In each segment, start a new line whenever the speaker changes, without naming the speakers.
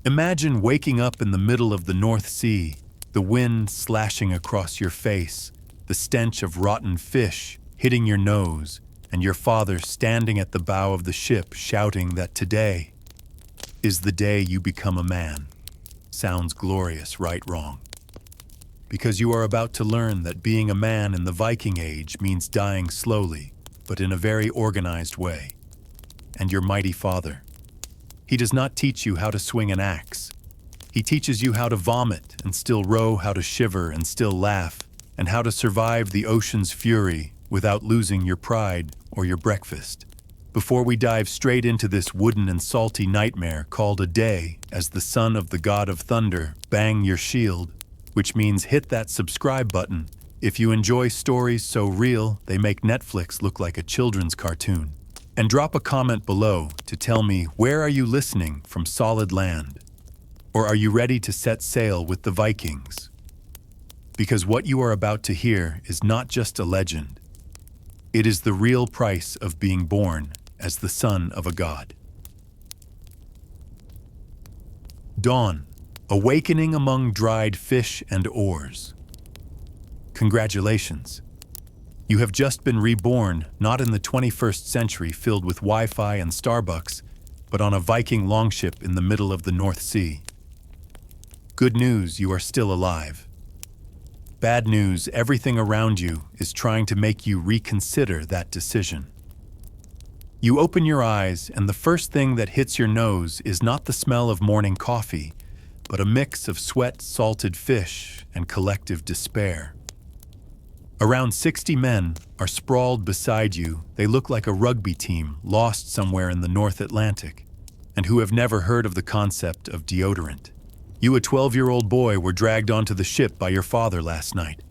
Imagine waking up in the middle of the North Sea, the wind slashing across your face, the stench of rotten fish hitting your nose, and your father standing at the bow of the ship shouting that today is the day you become a man. Sounds glorious, right? Wrong. Because you are about to learn that being a man in the Viking Age means dying slowly, but in a very organized way. And your mighty father, he does not teach you how to swing an axe. He teaches you how to vomit and still row, how to shiver and still laugh, and how to survive the ocean's fury without losing your pride or your breakfast. Before we dive straight into this wooden and salty nightmare called a day, as the son of the god of thunder, bang your shield, which means hit that subscribe button if you enjoy stories so real they make Netflix look like a children's cartoon. And drop a comment below to tell me, where are you listening from, solid land? Or are you ready to set sail with the Vikings? Because what you are about to hear is not just a legend. It is the real price of being born as the son of a god. Dawn, awakening among dried fish and oars. Congratulations. You have just been reborn, not in the 21st century filled with Wi-Fi and Starbucks, but on a Viking longship in the middle of the North Sea. Good news, you are still alive. Bad news, everything around you is trying to make you reconsider that decision. You open your eyes, and the first thing that hits your nose is not the smell of morning coffee, but a mix of sweat, salted fish, and collective despair. Around 60 men are sprawled beside you. They look like a rugby team lost somewhere in the North Atlantic, and who have never heard of the concept of deodorant. You, a 12-year-old boy, were dragged onto the ship by your father last night.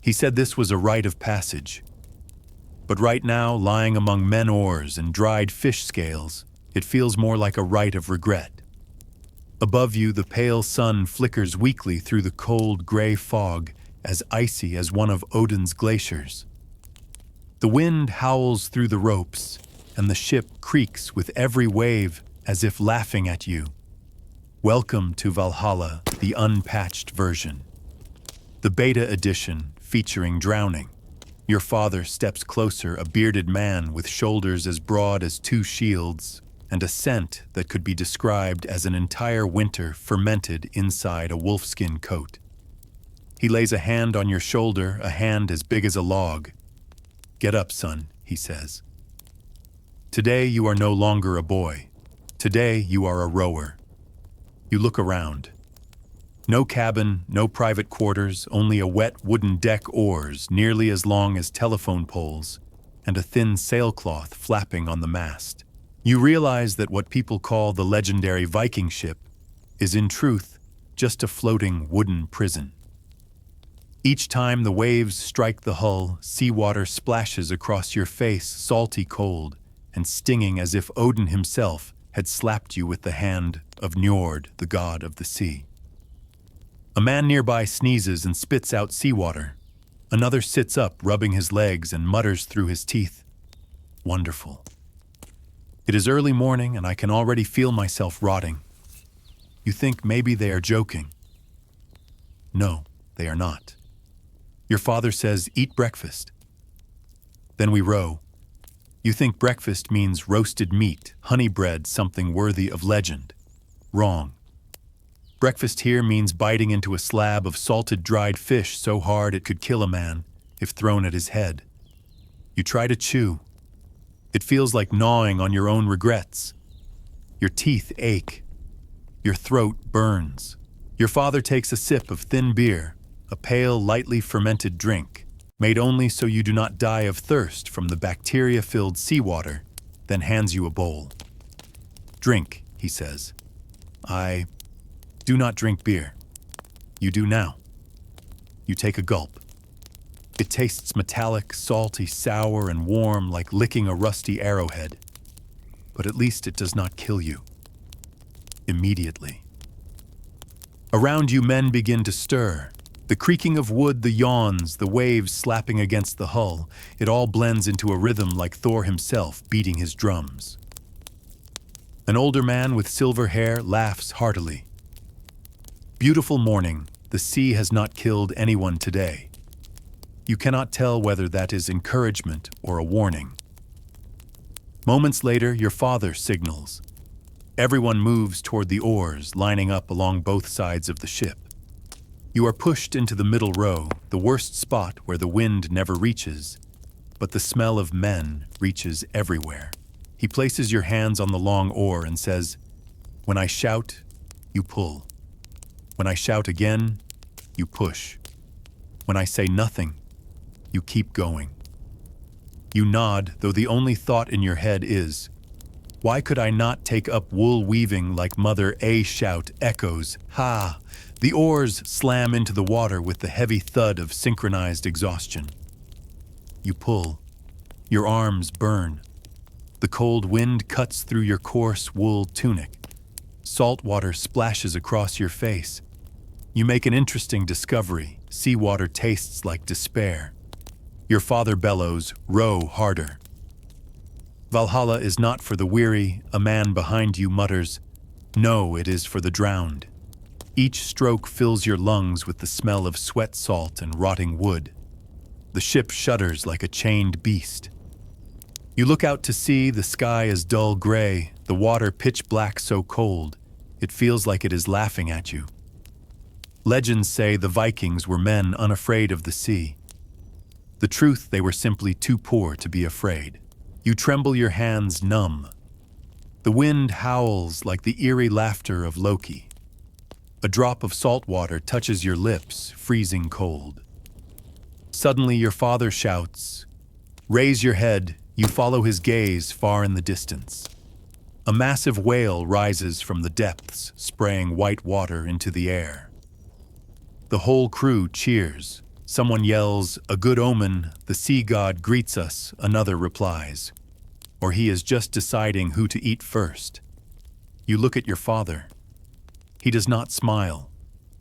He said this was a rite of passage. But right now, lying among men oars and dried fish scales, it feels more like a rite of regret. Above you, the pale sun flickers weakly through the cold, gray fog, as icy as one of Odin's glaciers. The wind howls through the ropes, and the ship creaks with every wave as if laughing at you. Welcome to Valhalla, the unpatched version. The beta edition featuring drowning. Your father steps closer, a bearded man with shoulders as broad as two shields, and a scent that could be described as an entire winter fermented inside a wolfskin coat. He lays a hand on your shoulder, a hand as big as a log. Get up, son, he says. Today you are no longer a boy. Today you are a rower. You look around. No cabin, no private quarters, only a wet wooden deck, oars nearly as long as telephone poles, and a thin sailcloth flapping on the mast. You realize that what people call the legendary Viking ship is in truth just a floating wooden prison. Each time the waves strike the hull, seawater splashes across your face, salty cold, and stinging as if Odin himself had slapped you with the hand of Njord, the god of the sea. A man nearby sneezes and spits out seawater. Another sits up, rubbing his legs, and mutters through his teeth, "Wonderful." It is early morning, and I can already feel myself rotting. You think maybe they are joking. No, they are not. Your father says, "Eat breakfast." Then we row. You think breakfast means roasted meat, honey bread, something worthy of legend. Wrong. Breakfast here means biting into a slab of salted dried fish so hard it could kill a man if thrown at his head. You try to chew. It feels like gnawing on your own regrets. Your teeth ache. Your throat burns. Your father takes a sip of thin beer, a pale, lightly fermented drink, made only so you do not die of thirst from the bacteria-filled seawater, then hands you a bowl. "Drink," he says. "I do not drink beer." You do now. You take a gulp. It tastes metallic, salty, sour, and warm, like licking a rusty arrowhead. But at least it does not kill you. Immediately. Around you, men begin to stir. The creaking of wood, the yawns, the waves slapping against the hull, it all blends into a rhythm like Thor himself beating his drums. An older man with silver hair laughs heartily. Beautiful morning, the sea has not killed anyone today. You cannot tell whether that is encouragement or a warning. Moments later, your father signals. Everyone moves toward the oars, lining up along both sides of the ship. You are pushed into the middle row, the worst spot where the wind never reaches, but the smell of men reaches everywhere. He places your hands on the long oar and says, "When I shout, you pull. When I shout again, you push. When I say nothing, you keep going." You nod, though the only thought in your head is, "Why could I not take up wool weaving like Mother A?" Shout echoes. Ha! The oars slam into the water with the heavy thud of synchronized exhaustion. You pull. Your arms burn. The cold wind cuts through your coarse wool tunic. Salt water splashes across your face. You make an interesting discovery. Seawater tastes like despair. Your father bellows, "Row harder." Valhalla is not for the weary, a man behind you mutters, "No, it is for the drowned." Each stroke fills your lungs with the smell of sweat salt and rotting wood. The ship shudders like a chained beast. You look out to sea, the sky is dull gray, the water pitch black so cold, it feels like it is laughing at you. Legends say the Vikings were men unafraid of the sea. The truth, they were simply too poor to be afraid. You tremble, your hands numb. The wind howls like the eerie laughter of Loki. A drop of salt water touches your lips, freezing cold. Suddenly your father shouts. Raise your head, you follow his gaze far in the distance. A massive whale rises from the depths, spraying white water into the air. The whole crew cheers. Someone yells, "A good omen, the sea god greets us," another replies. Or he is just deciding who to eat first. You look at your father. He does not smile.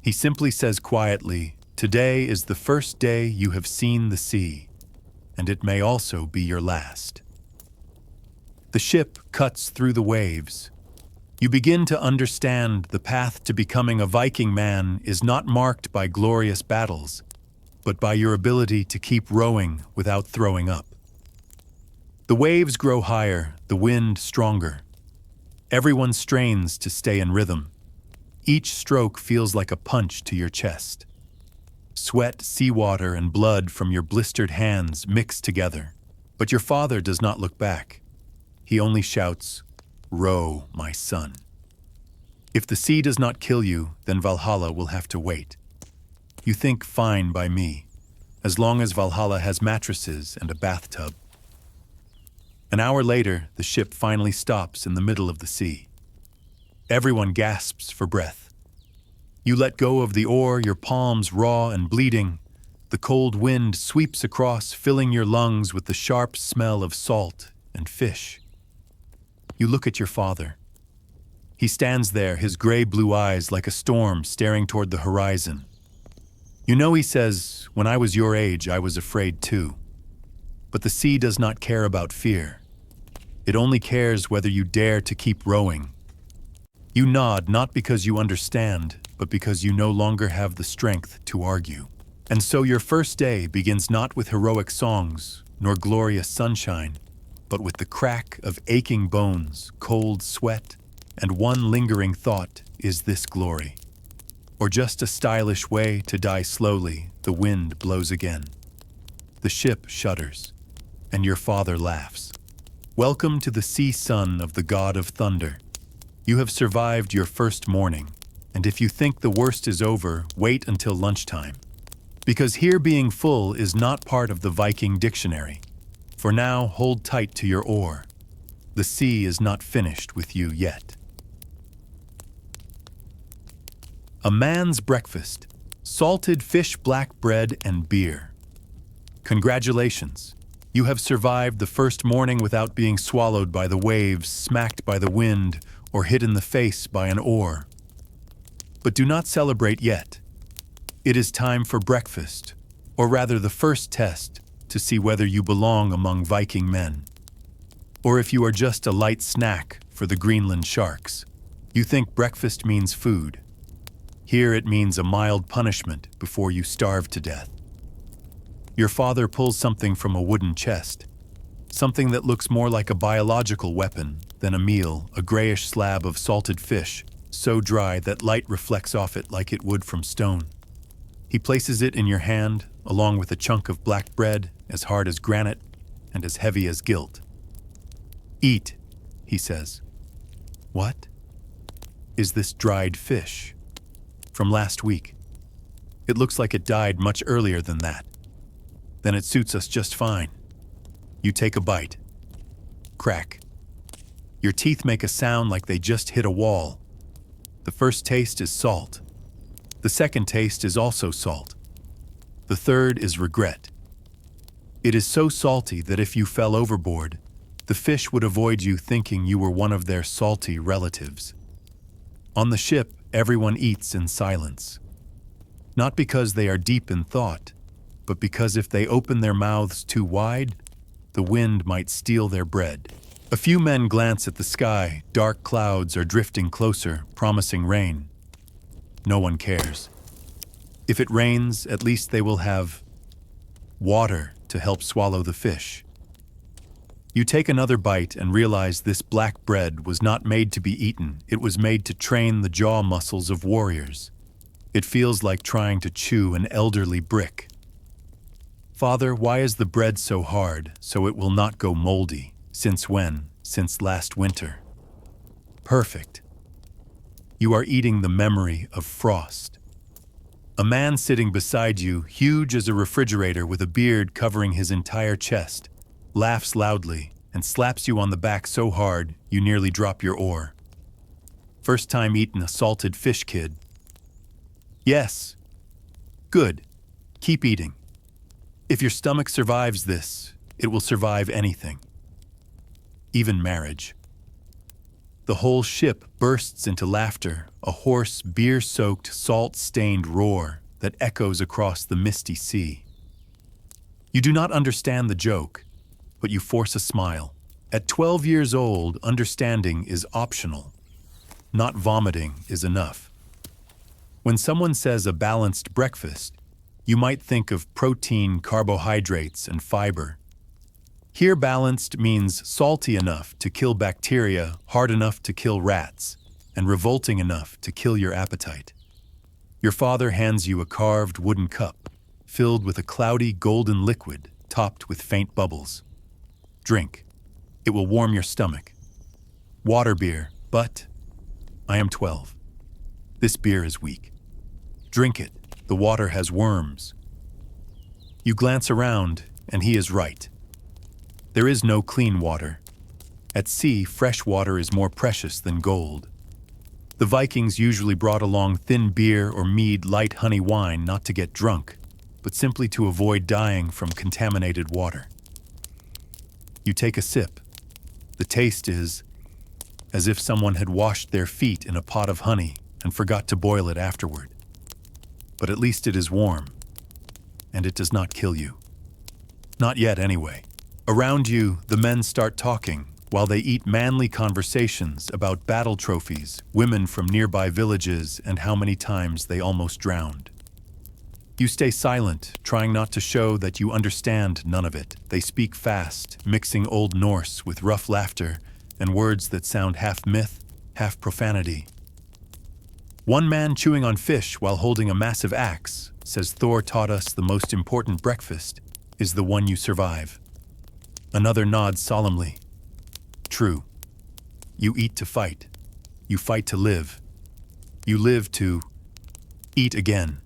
He simply says quietly, "Today is the first day you have seen the sea, and it may also be your last." The ship cuts through the waves. You begin to understand the path to becoming a Viking man is not marked by glorious battles, but by your ability to keep rowing without throwing up. The waves grow higher, the wind stronger. Everyone strains to stay in rhythm. Each stroke feels like a punch to your chest. Sweat, seawater, and blood from your blistered hands mix together. But your father does not look back. He only shouts, "Row, my son." If the sea does not kill you, then Valhalla will have to wait. You think, fine by me, as long as Valhalla has mattresses and a bathtub. An hour later, the ship finally stops in the middle of the sea. Everyone gasps for breath. You let go of the oar, your palms raw and bleeding. The cold wind sweeps across, filling your lungs with the sharp smell of salt and fish. You look at your father. He stands there, his gray-blue eyes like a storm staring toward the horizon. You know he says, "When I was your age, I was afraid too." But the sea does not care about fear. It only cares whether you dare to keep rowing. You nod not because you understand, but because you no longer have the strength to argue. And so your first day begins not with heroic songs, nor glorious sunshine, but with the crack of aching bones, cold sweat, and one lingering thought, is this glory? Or just a stylish way to die slowly? The wind blows again. The ship shudders, and your father laughs. Welcome to the sea son of the god of thunder. You have survived your first morning, and if you think the worst is over, wait until lunchtime. Because here being full is not part of the Viking dictionary. For now, hold tight to your oar. The sea is not finished with you yet. A man's breakfast: salted fish, black bread, and beer. Congratulations. You have survived the first morning without being swallowed by the waves, smacked by the wind, or hit in the face by an oar. But do not celebrate yet. It is time for breakfast, or rather the first test to see whether you belong among Viking men. Or if you are just a light snack for the Greenland sharks. You think breakfast means food. Here it means a mild punishment before you starve to death. Your father pulls something from a wooden chest, something that looks more like a biological weapon than a meal, a grayish slab of salted fish, so dry that light reflects off it like it would from stone. He places it in your hand, along with a chunk of black bread as hard as granite and as heavy as guilt. "Eat," he says. "What?" "Is this dried fish? From last week. It looks like it died much earlier than that. Then it suits us just fine." You take a bite. Crack. Your teeth make a sound like they just hit a wall. The first taste is salt. The second taste is also salt. The third is regret. It is so salty that if you fell overboard, the fish would avoid you thinking you were one of their salty relatives. On the ship, everyone eats in silence. Not because they are deep in thought, but because if they open their mouths too wide, the wind might steal their bread. A few men glance at the sky. Dark clouds are drifting closer, promising rain. No one cares. If it rains, at least they will have water to help swallow the fish. You take another bite and realize this black bread was not made to be eaten. It was made to train the jaw muscles of warriors. It feels like trying to chew an elderly brick. "Father, why is the bread so hard, so it will not go moldy? Since when? Since last winter." Perfect. You are eating the memory of frost. A man sitting beside you, huge as a refrigerator with a beard covering his entire chest, laughs loudly and slaps you on the back so hard you nearly drop your oar. "First time eating a salted fish, kid." "Yes." "Good. Keep eating. If your stomach survives this, it will survive anything. Even marriage." The whole ship bursts into laughter, a hoarse, beer-soaked, salt-stained roar that echoes across the misty sea. You do not understand the joke, but you force a smile. At 12 years old, understanding is optional. Not vomiting is enough. When someone says a balanced breakfast, you might think of protein, carbohydrates, and fiber. Here balanced means salty enough to kill bacteria, hard enough to kill rats, and revolting enough to kill your appetite. Your father hands you a carved wooden cup, filled with a cloudy golden liquid topped with faint bubbles. Drink. It will warm your stomach. Water beer, but I am 12. This beer is weak. Drink it. The water has worms. You glance around, and he is right. There is no clean water. At sea, fresh water is more precious than gold. The Vikings usually brought along thin beer or mead, light honey wine, not to get drunk, but simply to avoid dying from contaminated water. You take a sip. The taste is as if someone had washed their feet in a pot of honey and forgot to boil it afterward. But at least it is warm, and it does not kill you. Not yet, anyway. Around you, the men start talking while they eat manly conversations about battle trophies, women from nearby villages, and how many times they almost drowned. You stay silent, trying not to show that you understand none of it. They speak fast, mixing Old Norse with rough laughter and words that sound half myth, half profanity. One man chewing on fish while holding a massive axe says Thor taught us the most important breakfast is the one you survive. Another nods solemnly. True. You eat to fight. You fight to live. You live to eat again.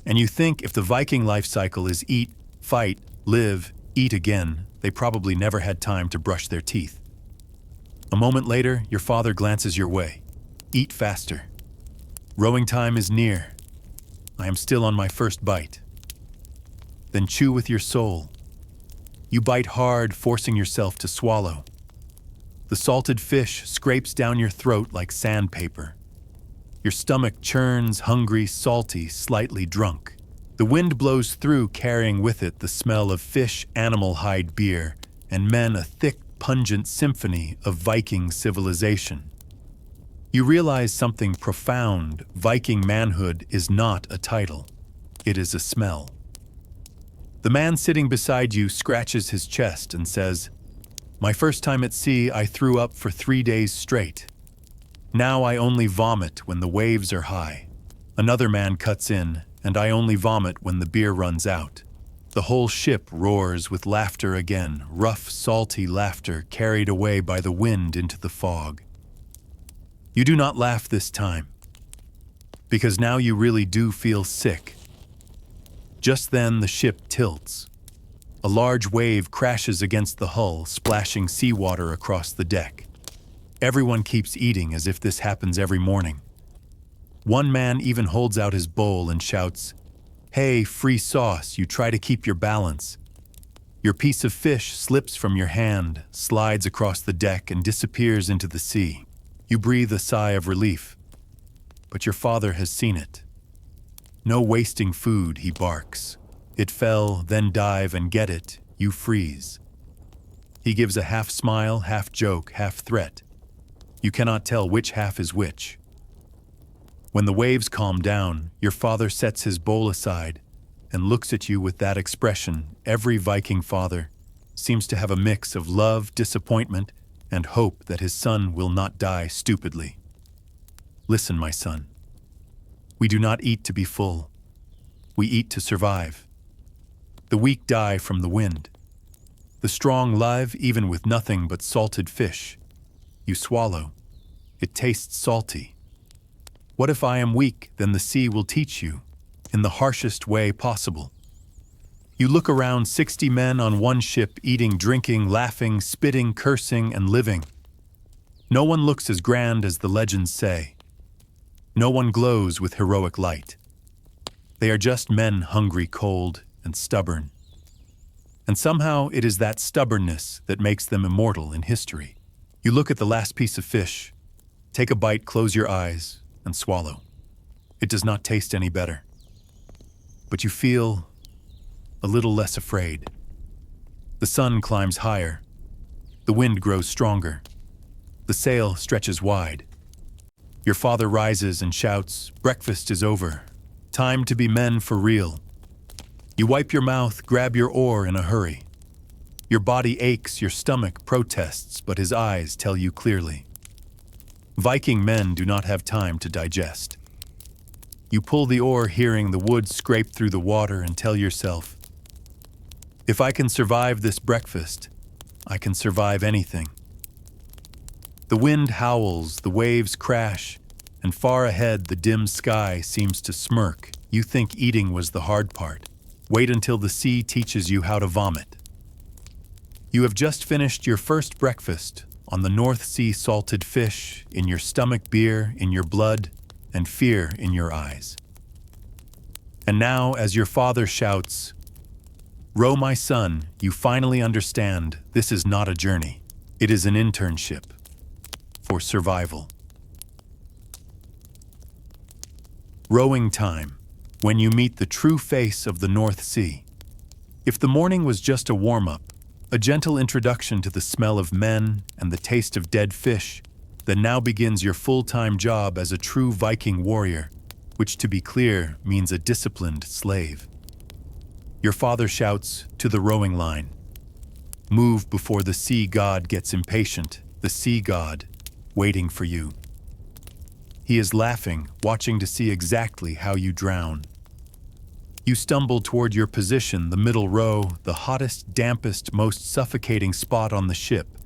And you think if the Viking life cycle is eat, fight, live, eat again, they probably never had time to brush their teeth. A moment later, your father glances your way. Eat faster. Rowing time is near. I am still on my first bite. Then chew with your soul. You bite hard, forcing yourself to swallow. The salted fish scrapes down your throat like sandpaper. Your stomach churns, hungry, salty, slightly drunk. The wind blows through, carrying with it the smell of fish, animal hide beer, and men a thick, pungent symphony of Viking civilization. You realize something profound. Viking manhood is not a title. It is a smell. The man sitting beside you scratches his chest and says, "My first time at sea, I threw up for 3 days straight. Now I only vomit when the waves are high." Another man cuts in, "And I only vomit when the beer runs out." The whole ship roars with laughter again, rough, salty laughter carried away by the wind into the fog. You do not laugh this time, because now you really do feel sick. Just then the ship tilts. A large wave crashes against the hull, splashing seawater across the deck. Everyone keeps eating as if this happens every morning. One man even holds out his bowl and shouts, "Hey, free sauce, you try to keep your balance." Your piece of fish slips from your hand, slides across the deck, and disappears into the sea. You breathe a sigh of relief, but your father has seen it. "No wasting food," he barks. "It fell, then dive and get it, you freeze." He gives a half smile, half joke, half threat. You cannot tell which half is which. When the waves calm down, your father sets his bowl aside and looks at you with that expression. Every Viking father seems to have a mix of love, disappointment, and hope that his son will not die stupidly. Listen, my son. We do not eat to be full. We eat to survive. The weak die from the wind. The strong live even with nothing but salted fish. You swallow. It tastes salty. What if I am weak? Then the sea will teach you, in the harshest way possible. You look around, 60 men on one ship, eating, drinking, laughing, spitting, cursing, and living. No one looks as grand as the legends say. No one glows with heroic light. They are just men, hungry, cold, and stubborn. And somehow it is that stubbornness that makes them immortal in history. You look at the last piece of fish, take a bite, close your eyes, and swallow. It does not taste any better. But you feel a little less afraid. The sun climbs higher. The wind grows stronger. The sail stretches wide. Your father rises and shouts, "Breakfast is over. Time to be men for real." You wipe your mouth, grab your oar in a hurry. Your body aches, your stomach protests, but his eyes tell you clearly. Viking men do not have time to digest. You pull the oar, hearing the wood scrape through the water, and tell yourself, "If I can survive this breakfast, I can survive anything." The wind howls, the waves crash, and far ahead the dim sky seems to smirk. You think eating was the hard part. Wait until the sea teaches you how to vomit. You have just finished your first breakfast on the North Sea, salted fish, in your stomach, beer in your blood, and fear in your eyes. And now, as your father shouts, "Row, my son," you finally understand this is not a journey. It is an internship for survival. Rowing time, when you meet the true face of the North Sea. If the morning was just a warm-up, a gentle introduction to the smell of men and the taste of dead fish, then now begins your full-time job as a true Viking warrior, which, to be clear, means a disciplined slave. Your father shouts to the rowing line, "Move before the sea god gets impatient," the sea god waiting for you. He is laughing, watching to see exactly how you drown. You stumble toward your position, the middle row, the hottest, dampest, most suffocating spot on the ship,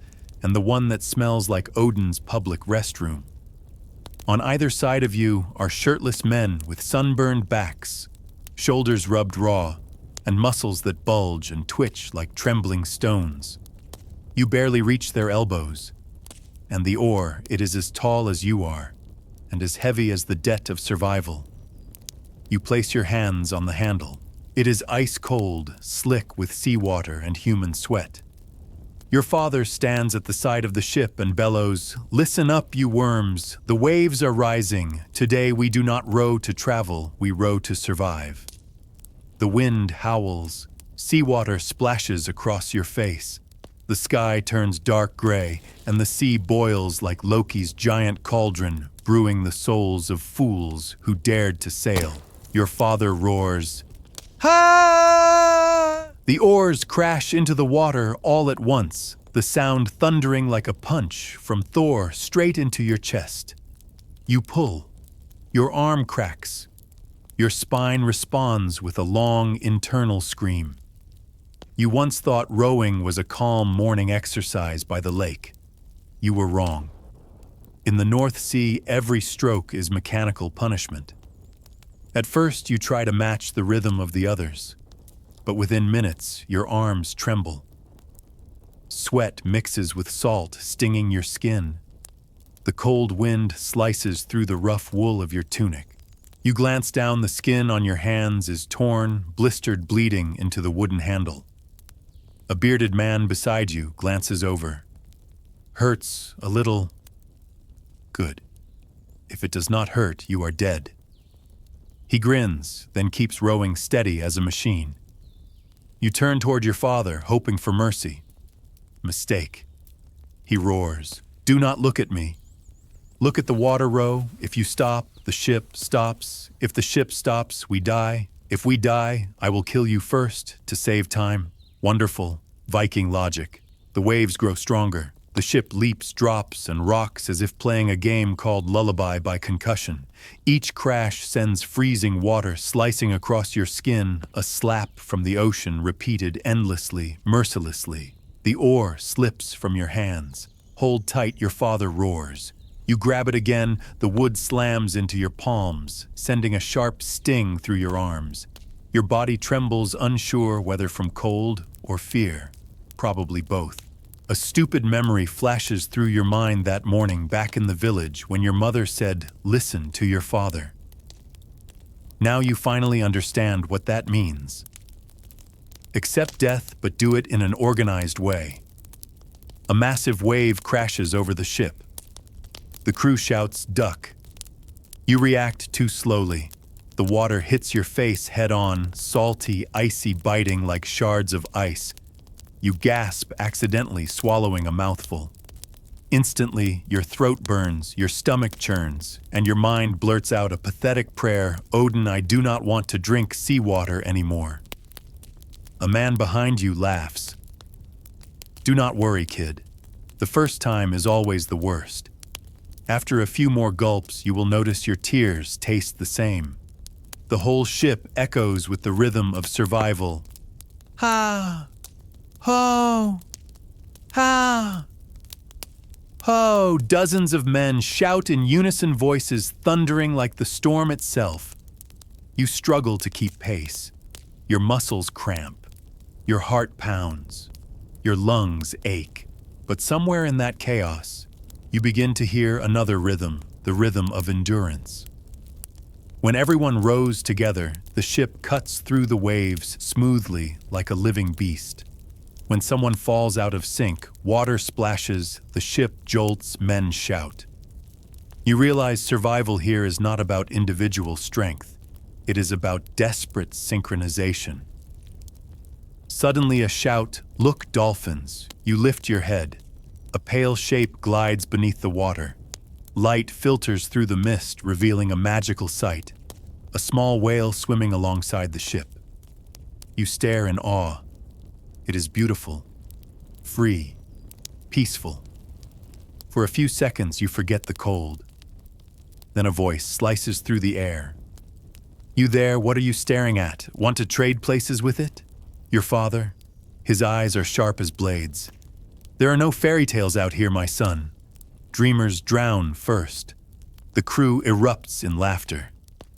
and the one that smells like Odin's public restroom. On either side of you are shirtless men with sunburned backs, shoulders rubbed raw, and muscles that bulge and twitch like trembling stones. You barely reach their elbows, and the oar, it is as tall as you are, and as heavy as the debt of survival. You place your hands on the handle. It is ice cold, slick with seawater and human sweat. Your father stands at the side of the ship and bellows, "Listen up, you worms. The waves are rising. Today we do not row to travel, we row to survive." The wind howls. Seawater splashes across your face. The sky turns dark gray, and the sea boils like Loki's giant cauldron, brewing the souls of fools who dared to sail. Your father roars, "Ha!" The oars crash into the water all at once, the sound thundering like a punch from Thor straight into your chest. You pull. Your arm cracks. Your spine responds with a long internal scream. You once thought rowing was a calm morning exercise by the lake. You were wrong. In the North Sea, every stroke is mechanical punishment. At first, you try to match the rhythm of the others, but within minutes, your arms tremble. Sweat mixes with salt, stinging your skin. The cold wind slices through the rough wool of your tunic. You glance down, the skin on your hands is torn, blistered, bleeding into the wooden handle. A bearded man beside you glances over. Hurts a little. Good. If it does not hurt, you are dead. He grins, then keeps rowing steady as a machine. You turn toward your father, hoping for mercy. Mistake. He roars, "Do not look at me. Look at the water row. If you stop, the ship stops. If the ship stops, we die. If we die, I will kill you first to save time." Wonderful Viking logic. The waves grow stronger. The ship leaps, drops, and rocks as if playing a game called Lullaby by concussion. Each crash sends freezing water slicing across your skin, a slap from the ocean repeated endlessly, mercilessly. The oar slips from your hands. Hold tight, your father roars. You grab it again, the wood slams into your palms, sending a sharp sting through your arms. Your body trembles, unsure whether from cold or fear. Probably both. A stupid memory flashes through your mind that morning back in the village when your mother said, "Listen to your father." Now you finally understand what that means. Accept death, but do it in an organized way. A massive wave crashes over the ship. The crew shouts, "Duck." You react too slowly. The water hits your face head-on, salty, icy, biting like shards of ice. You gasp, accidentally swallowing a mouthful. Instantly, your throat burns, your stomach churns, and your mind blurts out a pathetic prayer, "Odin, I do not want to drink seawater anymore." A man behind you laughs. "Do not worry, kid. The first time is always the worst. After a few more gulps, you will notice your tears taste the same." The whole ship echoes with the rhythm of survival. Ha! Ho! Ha! Ho! Dozens of men shout in unison, voices thundering like the storm itself. You struggle to keep pace. Your muscles cramp. Your heart pounds. Your lungs ache. But somewhere in that chaos, you begin to hear another rhythm, the rhythm of endurance. When everyone rows together, the ship cuts through the waves smoothly like a living beast. When someone falls out of sync, water splashes, the ship jolts, men shout. You realize survival here is not about individual strength. It is about desperate synchronization. Suddenly a shout, "Look, dolphins!" You lift your head. A pale shape glides beneath the water. Light filters through the mist, revealing a magical sight. A small whale swimming alongside the ship. You stare in awe. It is beautiful, free, peaceful. For a few seconds, you forget the cold. Then a voice slices through the air. "You there, what are you staring at? Want to trade places with it?" Your father? His eyes are sharp as blades. "There are no fairy tales out here, my son. Dreamers drown first." The crew erupts in laughter.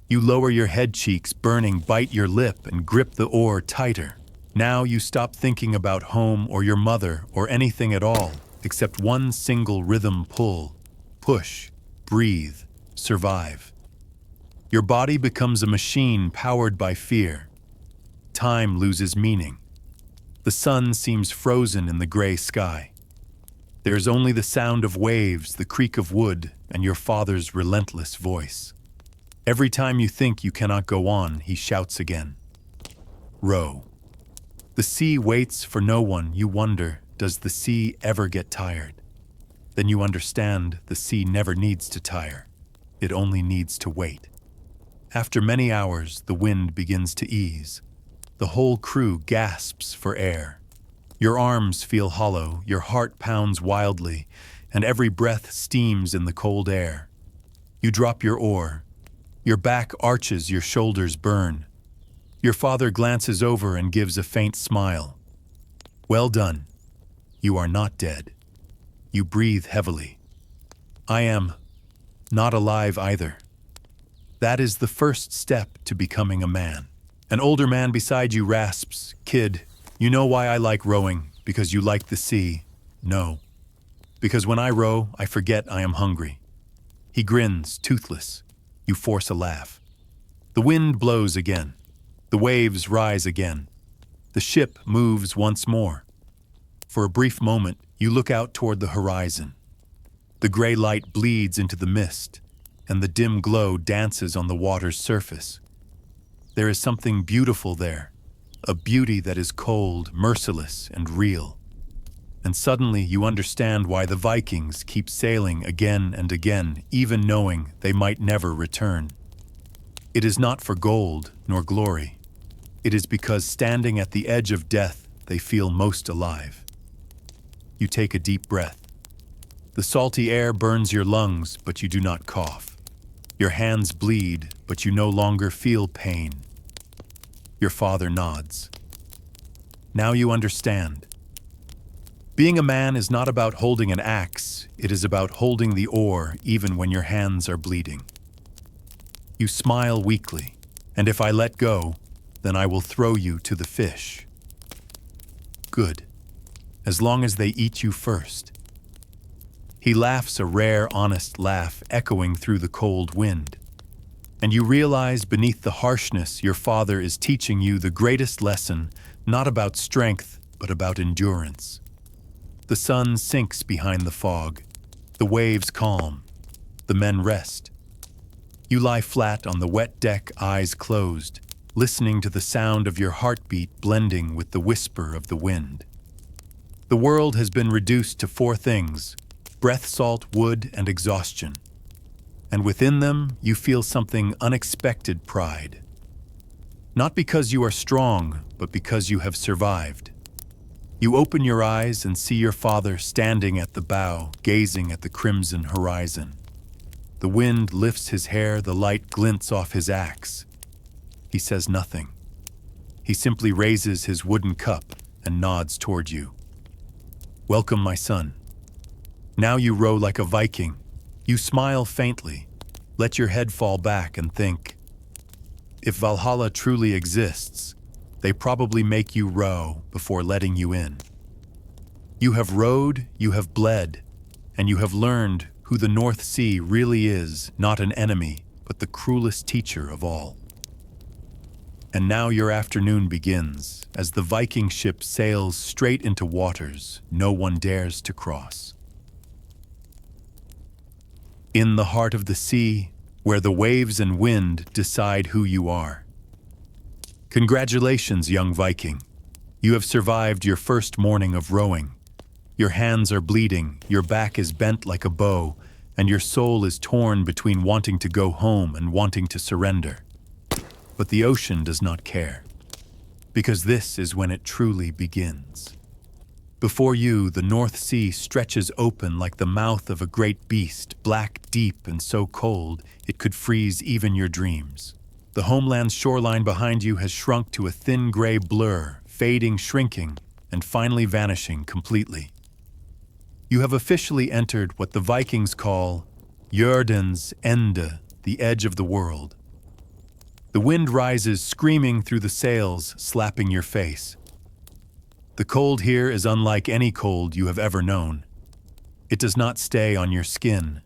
You lower your head cheeks, burning, bite your lip, and grip the oar tighter. Now you stop thinking about home or your mother or anything at all, except one single rhythm pull. Push, breathe, survive. Your body becomes a machine powered by fear. Time loses meaning. The sun seems frozen in the gray sky. There is only the sound of waves, the creak of wood, and your father's relentless voice. Every time you think you cannot go on, he shouts again. Row. The sea waits for no one. You wonder, does the sea ever get tired? Then you understand the sea never needs to tire. It only needs to wait. After many hours, the wind begins to ease. The whole crew gasps for air. Your arms feel hollow, your heart pounds wildly, and every breath steams in the cold air. You drop your oar. Your back arches, your shoulders burn. Your father glances over and gives a faint smile. Well done. You are not dead. You breathe heavily. I am not alive either. That is the first step to becoming a man. An older man beside you rasps, "Kid, you know why I like rowing? Because you like the sea." "No. Because when I row, I forget I am hungry." He grins, toothless. You force a laugh. The wind blows again. The waves rise again. The ship moves once more. For a brief moment, you look out toward the horizon. The gray light bleeds into the mist, and the dim glow dances on the water's surface. There is something beautiful there, a beauty that is cold, merciless, and real. And suddenly you understand why the Vikings keep sailing again and again, even knowing they might never return. It is not for gold nor glory. It is because standing at the edge of death, they feel most alive. You take a deep breath. The salty air burns your lungs, but you do not cough. Your hands bleed, but you no longer feel pain. Your father nods. Now you understand. Being a man is not about holding an axe, it is about holding the oar even when your hands are bleeding. You smile weakly, and if I let go, then I will throw you to the fish. Good, as long as they eat you first. He laughs a rare, honest laugh echoing through the cold wind. And you realize beneath the harshness your father is teaching you the greatest lesson, not about strength, but about endurance. The sun sinks behind the fog. The waves calm. The men rest. You lie flat on the wet deck, eyes closed, listening to the sound of your heartbeat blending with the whisper of the wind. The world has been reduced to four things: breath, salt, wood, and exhaustion. And within them, you feel something unexpected pride. Not because you are strong, but because you have survived. You open your eyes and see your father standing at the bow, gazing at the crimson horizon. The wind lifts his hair, the light glints off his axe. He says nothing. He simply raises his wooden cup and nods toward you. Welcome, my son. Now you row like a Viking. You smile faintly, let your head fall back and think. If Valhalla truly exists, they probably make you row before letting you in. You have rowed, you have bled, and you have learned who the North Sea really is, not an enemy, but the cruelest teacher of all. And now your afternoon begins, as the Viking ship sails straight into waters no one dares to cross. In the heart of the sea, where the waves and wind decide who you are. Congratulations, young Viking. You have survived your first morning of rowing. Your hands are bleeding, your back is bent like a bow, and your soul is torn between wanting to go home and wanting to surrender. But the ocean does not care, because this is when it truly begins. Before you, the North Sea stretches open like the mouth of a great beast, black, deep, and so cold it could freeze even your dreams. The homeland's shoreline behind you has shrunk to a thin gray blur, fading, shrinking, and finally vanishing completely. You have officially entered what the Vikings call Jörden's Ende, the edge of the world. The wind rises, screaming through the sails, slapping your face. The cold here is unlike any cold you have ever known. It does not stay on your skin.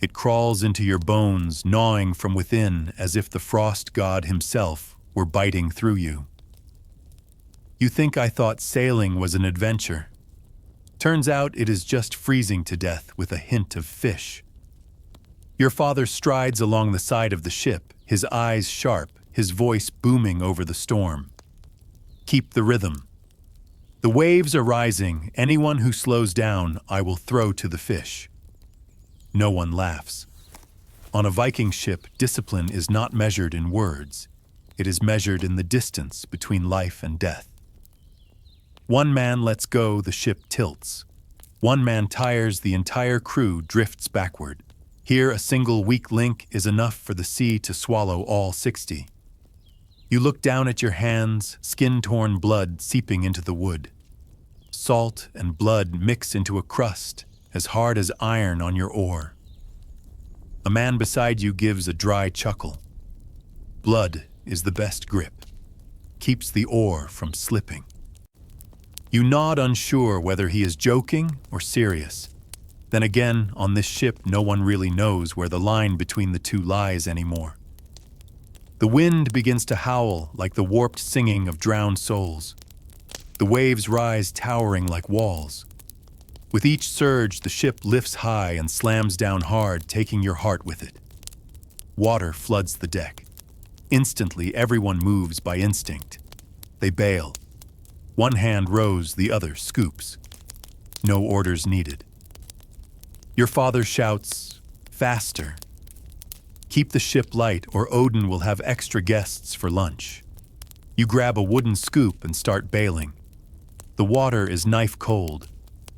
It crawls into your bones, gnawing from within as if the frost god himself were biting through you. You think I thought sailing was an adventure. Turns out it is just freezing to death with a hint of fish. Your father strides along the side of the ship, his eyes sharp, his voice booming over the storm. Keep the rhythm. The waves are rising. Anyone who slows down, I will throw to the fish. No one laughs. On a Viking ship, discipline is not measured in words. It is measured in the distance between life and death. One man lets go, the ship tilts. One man tires, the entire crew drifts backward. Here, a single weak link is enough for the sea to swallow all 60. You look down at your hands, skin-torn blood seeping into the wood. Salt and blood mix into a crust as hard as iron on your oar. A man beside you gives a dry chuckle. Blood is the best grip, keeps the oar from slipping. You nod, unsure whether he is joking or serious. Then again, on this ship, no one really knows where the line between the two lies anymore. The wind begins to howl like the warped singing of drowned souls. The waves rise, towering like walls. With each surge, the ship lifts high and slams down hard, taking your heart with it. Water floods the deck. Instantly, everyone moves by instinct. They bail. One hand rows, the other scoops. No orders needed. Your father shouts, "Faster! Keep the ship light or Odin will have extra guests for lunch." You grab a wooden scoop and start bailing. The water is knife cold.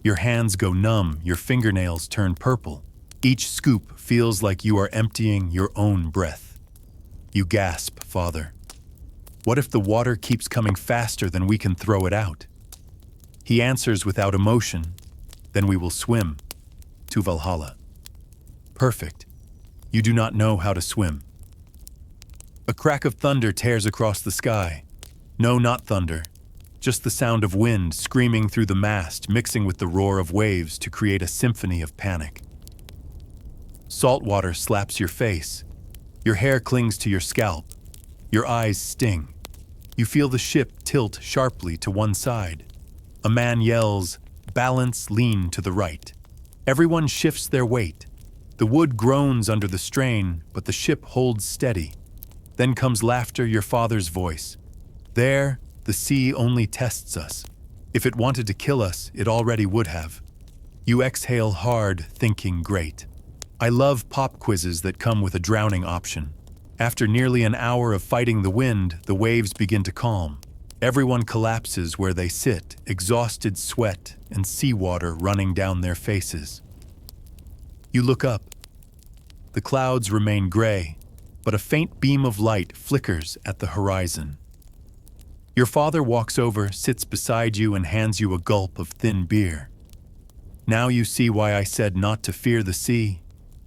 Your hands go numb, your fingernails turn purple. Each scoop feels like you are emptying your own breath. You gasp, "Father, what if the water keeps coming faster than we can throw it out?" He answers without emotion, "Then we will swim to Valhalla." Perfect. You do not know how to swim. A crack of thunder tears across the sky. No, not thunder. Just the sound of wind screaming through the mast, mixing with the roar of waves to create a symphony of panic. Salt water slaps your face. Your hair clings to your scalp. Your eyes sting. You feel the ship tilt sharply to one side. A man yells, "Balance, lean to the right." Everyone shifts their weight. The wood groans under the strain, but the ship holds steady. Then comes laughter, your father's voice. "There, the sea only tests us. If it wanted to kill us, it already would have." You exhale hard, thinking, "Great." I love pop quizzes that come with a drowning option. After nearly an hour of fighting the wind, the waves begin to calm. Everyone collapses where they sit, exhausted, sweat and seawater running down their faces. You look up. The clouds remain gray, but a faint beam of light flickers at the horizon. Your father walks over, sits beside you, and hands you a gulp of thin beer. "Now you see why I said not to fear the sea,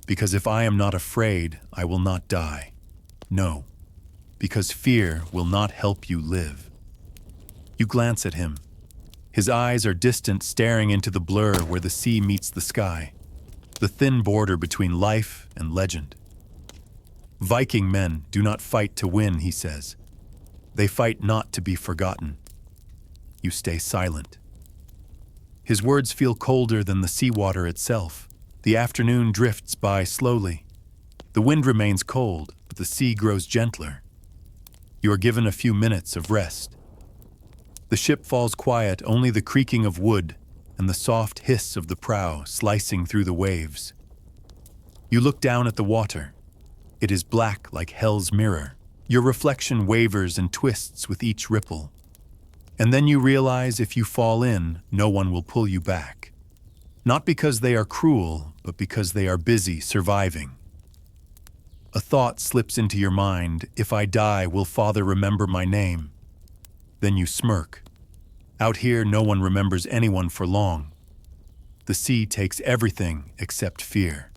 because if I am not afraid, I will not die. No, because fear will not help you live." You glance at him. His eyes are distant, staring into the blur where the sea meets the sky, the thin border between life and legend. "Viking men do not fight to win," he says. "They fight not to be forgotten." You stay silent. His words feel colder than the seawater itself. The afternoon drifts by slowly. The wind remains cold, but the sea grows gentler. You are given a few minutes of rest. The ship falls quiet, only the creaking of wood and the soft hiss of the prow slicing through the waves. You look down at the water. It is black like hell's mirror. Your reflection wavers and twists with each ripple. And then you realize if you fall in, no one will pull you back. Not because they are cruel, but because they are busy surviving. A thought slips into your mind, "If I die, will Father remember my name?" Then you smirk. Out here, no one remembers anyone for long. The sea takes everything except fear.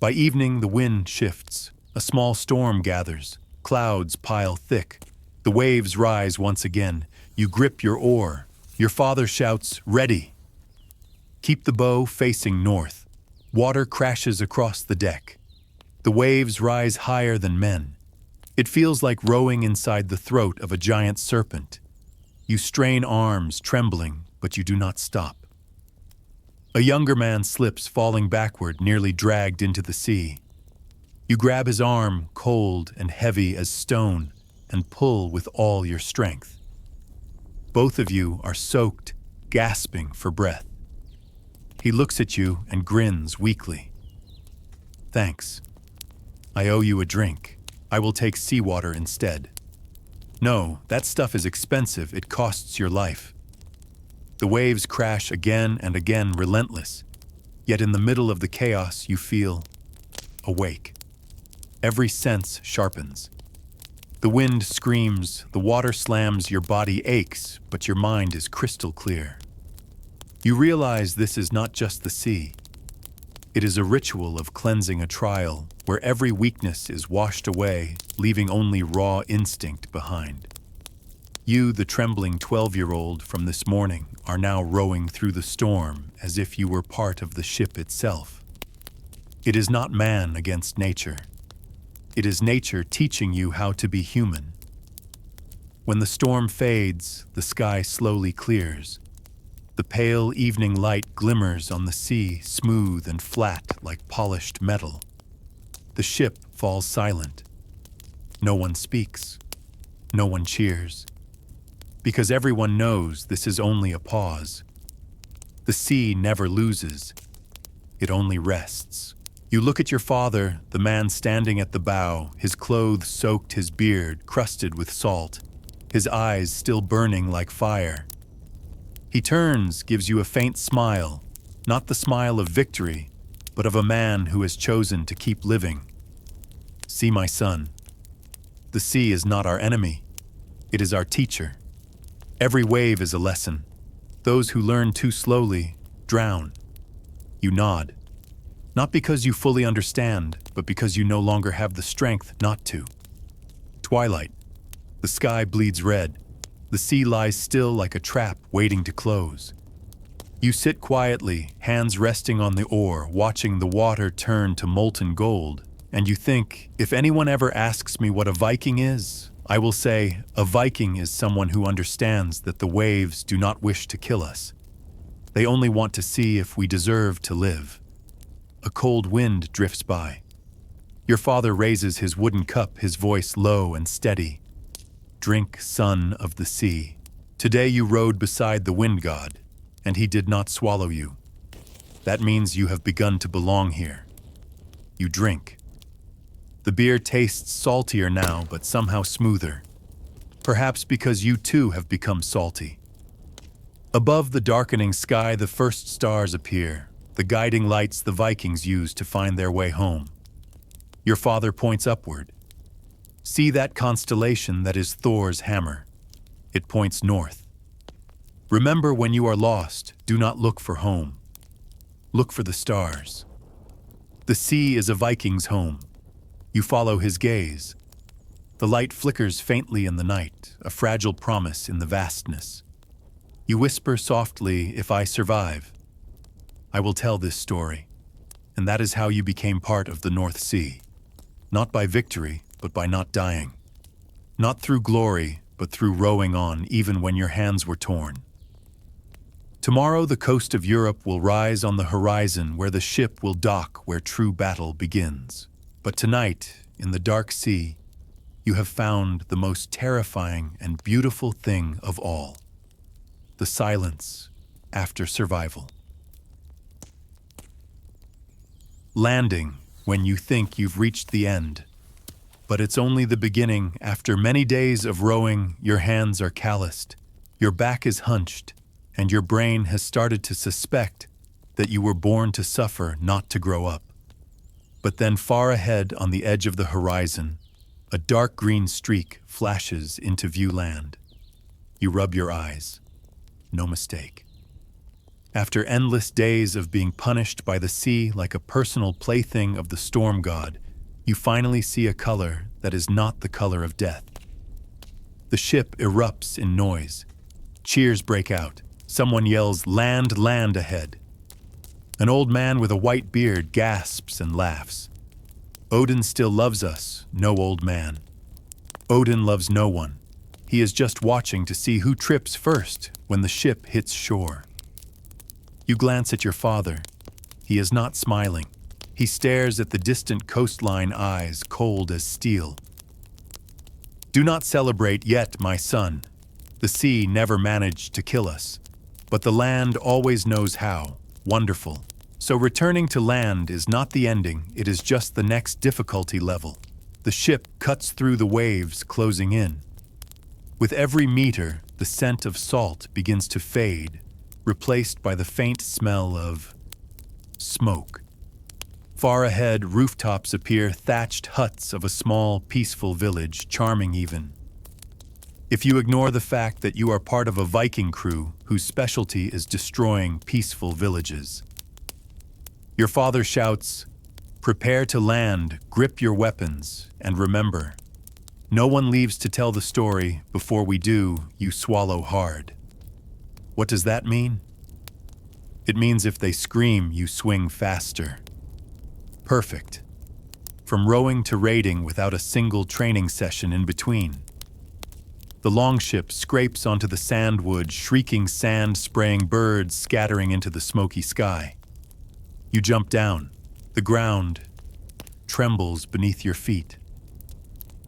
By evening, the wind shifts. A small storm gathers. Clouds pile thick. The waves rise once again. You grip your oar. Your father shouts, "Ready!" Keep the bow facing north. Water crashes across the deck. The waves rise higher than men. It feels like rowing inside the throat of a giant serpent. You strain arms, trembling, but you do not stop. A younger man slips, falling backward, nearly dragged into the sea. You grab his arm, cold and heavy as stone, and pull with all your strength. Both of you are soaked, gasping for breath. He looks at you and grins weakly. Thanks. I owe you a drink. I will take seawater instead. No, that stuff is expensive. It costs your life. The waves crash again and again, relentless. Yet in the middle of the chaos, you feel awake. Every sense sharpens. The wind screams, the water slams, your body aches, but your mind is crystal clear. You realize this is not just the sea. It is a ritual of cleansing, a trial where every weakness is washed away, leaving only raw instinct behind. You, the trembling 12-year-old from this morning, are now rowing through the storm as if you were part of the ship itself. It is not man against nature. It is nature teaching you how to be human. When the storm fades, the sky slowly clears. The pale evening light glimmers on the sea, smooth and flat like polished metal. The ship falls silent. No one speaks. No one cheers. Because everyone knows this is only a pause. The sea never loses. It only rests. You look at your father, the man standing at the bow, his clothes soaked, his beard crusted with salt, his eyes still burning like fire. He turns, gives you a faint smile, not the smile of victory, but of a man who has chosen to keep living. See, my son, the sea is not our enemy. It is our teacher. Every wave is a lesson. Those who learn too slowly drown. You nod. Not because you fully understand, but because you no longer have the strength not to. Twilight. The sky bleeds red. The sea lies still like a trap waiting to close. You sit quietly, hands resting on the oar, watching the water turn to molten gold, and you think, if anyone ever asks me what a Viking is, I will say, a Viking is someone who understands that the waves do not wish to kill us. They only want to see if we deserve to live. A cold wind drifts by. Your father raises his wooden cup, his voice low and steady. Drink, son of the sea. Today you rode beside the wind god, and he did not swallow you. That means you have begun to belong here. You drink. The beer tastes saltier now, but somehow smoother. Perhaps because you too have become salty. Above the darkening sky, the first stars appear, the guiding lights the Vikings used to find their way home. Your father points upward. See that constellation that is Thor's hammer. It points north. Remember, when you are lost, do not look for home. Look for the stars. The sea is a Viking's home. You follow his gaze. The light flickers faintly in the night, a fragile promise in the vastness. You whisper softly, if I survive, I will tell this story. And that is how you became part of the North Sea. Not by victory, but by not dying. Not through glory, but through rowing on even when your hands were torn. Tomorrow the coast of Europe will rise on the horizon where the ship will dock where true battle begins. But tonight, in the dark sea, you have found the most terrifying and beautiful thing of all. The silence after survival. Landing when you think you've reached the end. But it's only the beginning. After many days of rowing, your hands are calloused, your back is hunched, and your brain has started to suspect that you were born to suffer, not to grow up. But then far ahead on the edge of the horizon, a dark green streak flashes into view land. You rub your eyes. No mistake. After endless days of being punished by the sea like a personal plaything of the storm god, you finally see a color that is not the color of death. The ship erupts in noise. Cheers break out. Someone yells, "Land, land," ahead. An old man with a white beard gasps and laughs. Odin still loves us, no old man. Odin loves no one. He is just watching to see who trips first when the ship hits shore. You glance at your father. He is not smiling. He stares at the distant coastline, eyes cold as steel. Do not celebrate yet, my son. The sea never managed to kill us, but the land always knows how. Wonderful. So returning to land is not the ending, it is just the next difficulty level. The ship cuts through the waves, closing in. With every meter, the scent of salt begins to fade, replaced by the faint smell of smoke. Far ahead, rooftops appear, thatched huts of a small, peaceful village, charming even. If you ignore the fact that you are part of a Viking crew whose specialty is destroying peaceful villages. Your father shouts, "Prepare to land, grip your weapons, and remember, no one leaves to tell the story. Before we do, you swallow hard." What does that mean? It means if they scream, you swing faster. Perfect. From rowing to raiding without a single training session in between. The longship scrapes onto the sandwood, shrieking sand, spraying birds, scattering into the smoky sky. You jump down. The ground trembles beneath your feet.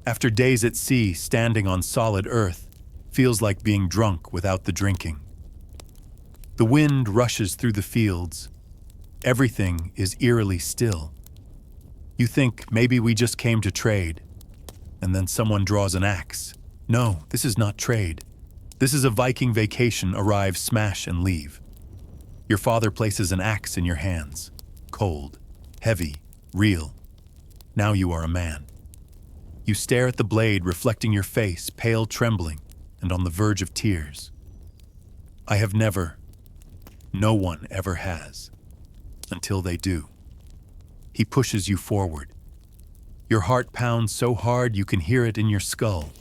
After days at sea, standing on solid earth feels like being drunk without the drinking. The wind rushes through the fields. Everything is eerily still. You think maybe we just came to trade, and then someone draws an axe. No, this is not trade. This is a Viking vacation, arrive, smash, and leave. Your father places an axe in your hands. Cold, heavy, real. Now you are a man. You stare at the blade, reflecting your face, pale, trembling, and on the verge of tears. I have never, no one ever has, until they do. He pushes you forward. Your heart pounds so hard you can hear it in your skull.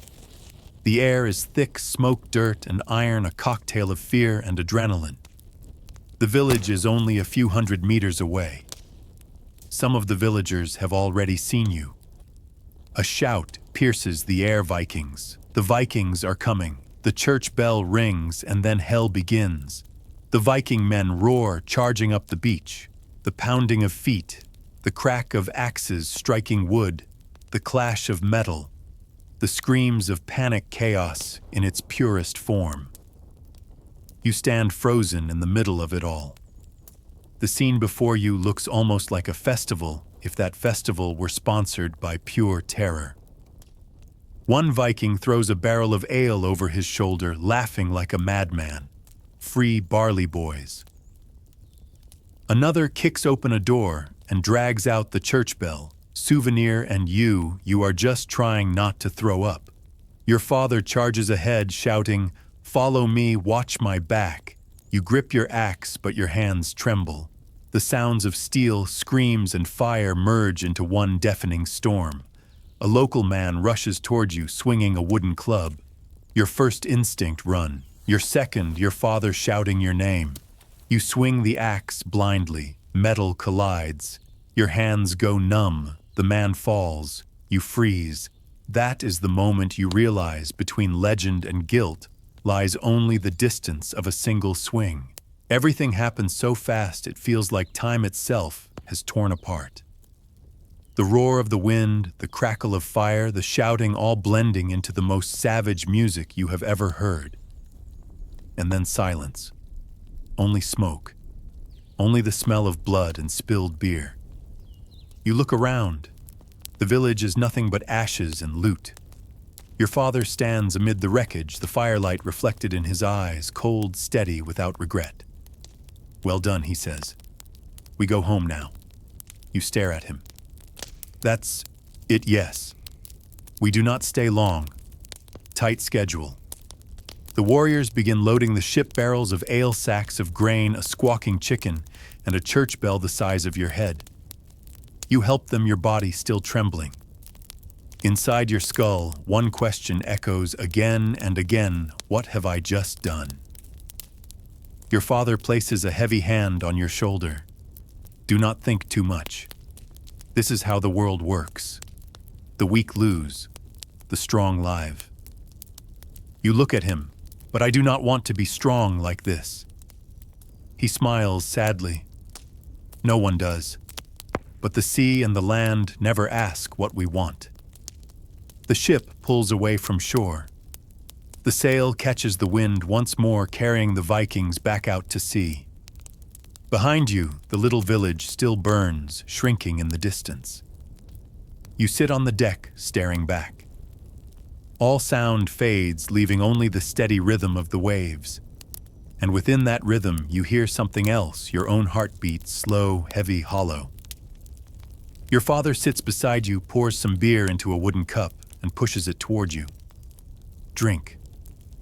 The air is thick, smoke, dirt, and iron, a cocktail of fear and adrenaline. The village is only a few hundred meters away. Some of the villagers have already seen you. A shout pierces the air, Vikings. The Vikings are coming. The church bell rings, and then hell begins. The Viking men roar, charging up the beach. The pounding of feet, the crack of axes striking wood, the clash of metal, the screams of panic chaos in its purest form. You stand frozen in the middle of it all. The scene before you looks almost like a festival, if that festival were sponsored by pure terror. One Viking throws a barrel of ale over his shoulder, laughing like a madman. Free barley boys. Another kicks open a door and drags out the church bell. Souvenir, and you are just trying not to throw up. Your father charges ahead, shouting, "Follow me, watch my back." You grip your axe, but your hands tremble. The sounds of steel, screams, and fire merge into one deafening storm. A local man rushes toward you, swinging a wooden club. Your first instinct, run. Your second, your father shouting your name. You swing the axe blindly. Metal collides. Your hands go numb. The man falls. You freeze. That is the moment you realize between legend and guilt lies only the distance of a single swing. Everything happens so fast it feels like time itself has torn apart. The roar of the wind, the crackle of fire, the shouting, all blending into the most savage music you have ever heard. And then silence. Only smoke. Only the smell of blood and spilled beer. You look around. The village is nothing but ashes and loot. Your father stands amid the wreckage, the firelight reflected in his eyes, cold, steady, without regret. "Well done," he says. "We go home now." You stare at him. "That's it, yes. We do not stay long. Tight schedule." The warriors begin loading the ship, barrels of ale, sacks of grain, a squawking chicken, and a church bell the size of your head. You help them, your body still trembling. Inside your skull, one question echoes again and again: what have I just done? Your father places a heavy hand on your shoulder. Do not think too much. This is how the world works. The weak lose, the strong live. You look at him, but I do not want to be strong like this. He smiles sadly. No one does. But the sea and the land never ask what we want. The ship pulls away from shore. The sail catches the wind once more, carrying the Vikings back out to sea. Behind you, the little village still burns, shrinking in the distance. You sit on the deck, staring back. All sound fades, leaving only the steady rhythm of the waves. And within that rhythm, you hear something else, your own heartbeat, slow, heavy, hollow. Your father sits beside you, pours some beer into a wooden cup, and pushes it toward you. Drink.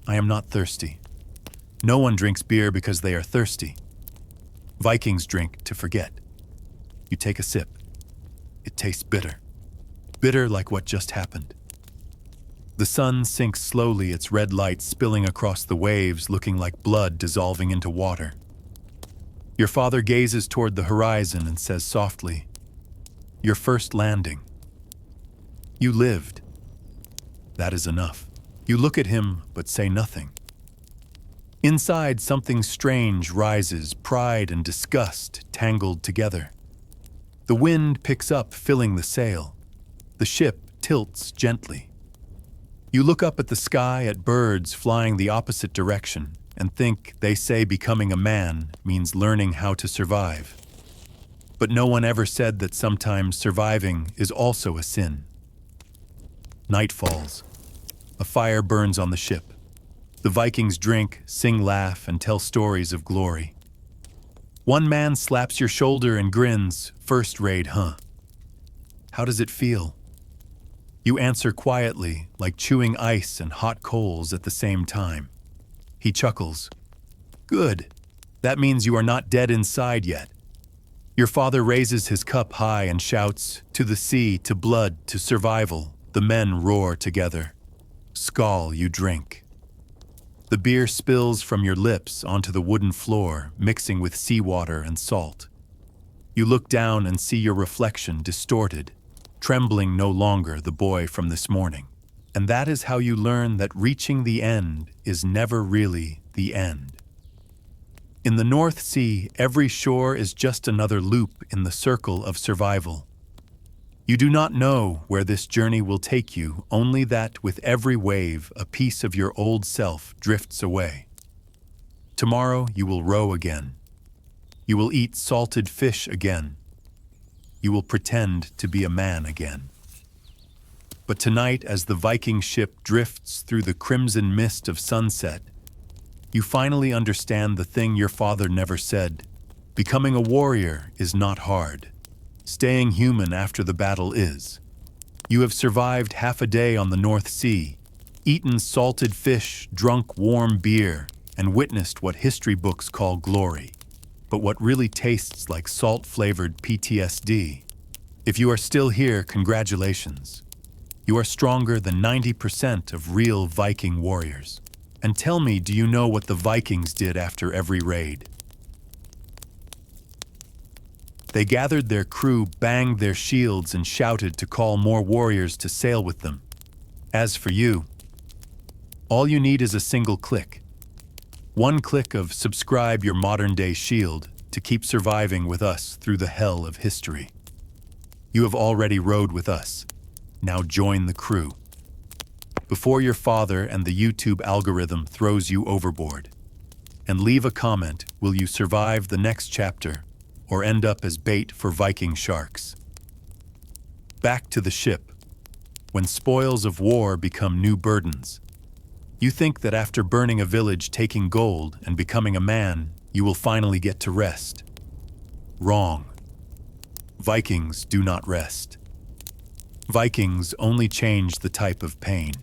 I am not thirsty. No one drinks beer because they are thirsty. Vikings drink to forget. You take a sip. It tastes bitter. Bitter like what just happened. The sun sinks slowly, its red light spilling across the waves, looking like blood dissolving into water. Your father gazes toward the horizon and says softly, "Your first landing. You lived. That is enough." You look at him, but say nothing. Inside, something strange rises, pride and disgust tangled together. The wind picks up, filling the sail. The ship tilts gently. You look up at the sky, at birds flying the opposite direction, and think they say becoming a man means learning how to survive. But no one ever said that sometimes surviving is also a sin. Night falls. A fire burns on the ship. The Vikings drink, sing, laugh, and tell stories of glory. One man slaps your shoulder and grins, "First raid, huh? How does it feel?" You answer quietly, like chewing ice and hot coals at the same time. He chuckles. "Good. That means you are not dead inside yet." Your father raises his cup high and shouts, "To the sea, to blood, to survival." The men roar together. Skål, you drink. The beer spills from your lips onto the wooden floor, mixing with seawater and salt. You look down and see your reflection distorted, trembling no longer the boy from this morning. And that is how you learn that reaching the end is never really the end. In the North Sea, every shore is just another loop in the circle of survival. You do not know where this journey will take you, only that with every wave, a piece of your old self drifts away. Tomorrow you will row again. You will eat salted fish again. You will pretend to be a man again. But tonight, as the Viking ship drifts through the crimson mist of sunset, you finally understand the thing your father never said. Becoming a warrior is not hard. Staying human after the battle is. You have survived half a day on the North Sea, eaten salted fish, drunk warm beer, and witnessed what history books call glory, but what really tastes like salt-flavored PTSD. If you are still here, congratulations. You are stronger than 90% of real Viking warriors. And tell me, do you know what the Vikings did after every raid? They gathered their crew, banged their shields, and shouted to call more warriors to sail with them. As for you, all you need is a single click. One click of subscribe your modern-day shield to keep surviving with us through the hell of history. You have already rowed with us. Now join the crew. Before your father and the YouTube algorithm throws you overboard. And leave a comment, will you survive the next chapter or end up as bait for Viking sharks? Back to the ship. When spoils of war become new burdens, you think that after burning a village, taking gold, and becoming a man, you will finally get to rest. Wrong. Vikings do not rest. Vikings only change the type of pain.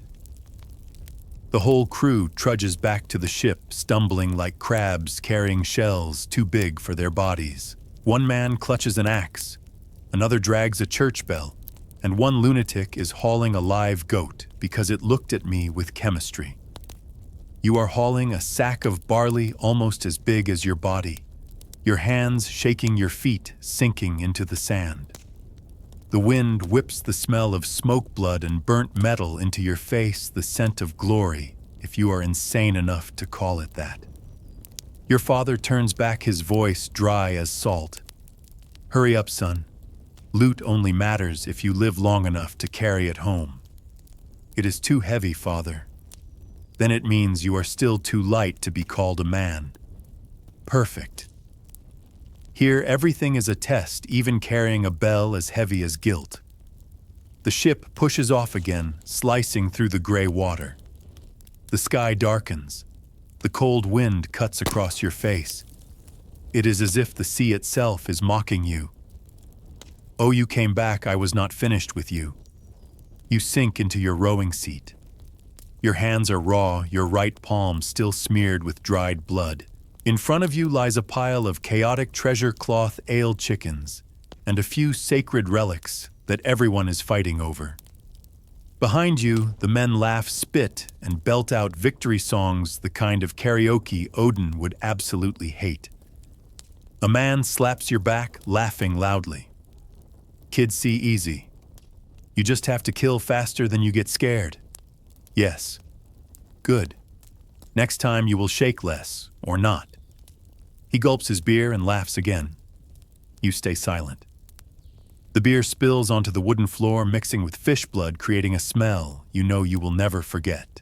The whole crew trudges back to the ship, stumbling like crabs carrying shells too big for their bodies. One man clutches an axe, another drags a church bell, and one lunatic is hauling a live goat because it looked at me with chemistry. You are hauling a sack of barley almost as big as your body, your hands shaking, your feet sinking into the sand. The wind whips the smell of smoke blood and burnt metal into your face, the scent of glory, if you are insane enough to call it that. Your father turns back, his voice dry as salt. Hurry up, son. Loot only matters if you live long enough to carry it home. It is too heavy, father. then it means you are still too light to be called a man. Perfect. Here, everything is a test, even carrying a bell as heavy as guilt. The ship pushes off again, slicing through the gray water. The sky darkens. The cold wind cuts across your face. It is as if the sea itself is mocking you. Oh, you came back, I was not finished with you. You sink into your rowing seat. Your hands are raw, your right palm still smeared with dried blood. In front of you lies a pile of chaotic treasure cloth ale chickens and a few sacred relics that everyone is fighting over. Behind you, the men laugh, spit, and belt out victory songs, the kind of karaoke Odin would absolutely hate. A man slaps your back, laughing loudly. Kids see easy. You just have to kill faster than you get scared. Yes. Good. Next time you will shake less, or not. He gulps his beer and laughs again. You stay silent. The beer spills onto the wooden floor, mixing with fish blood, creating a smell you know you will never forget.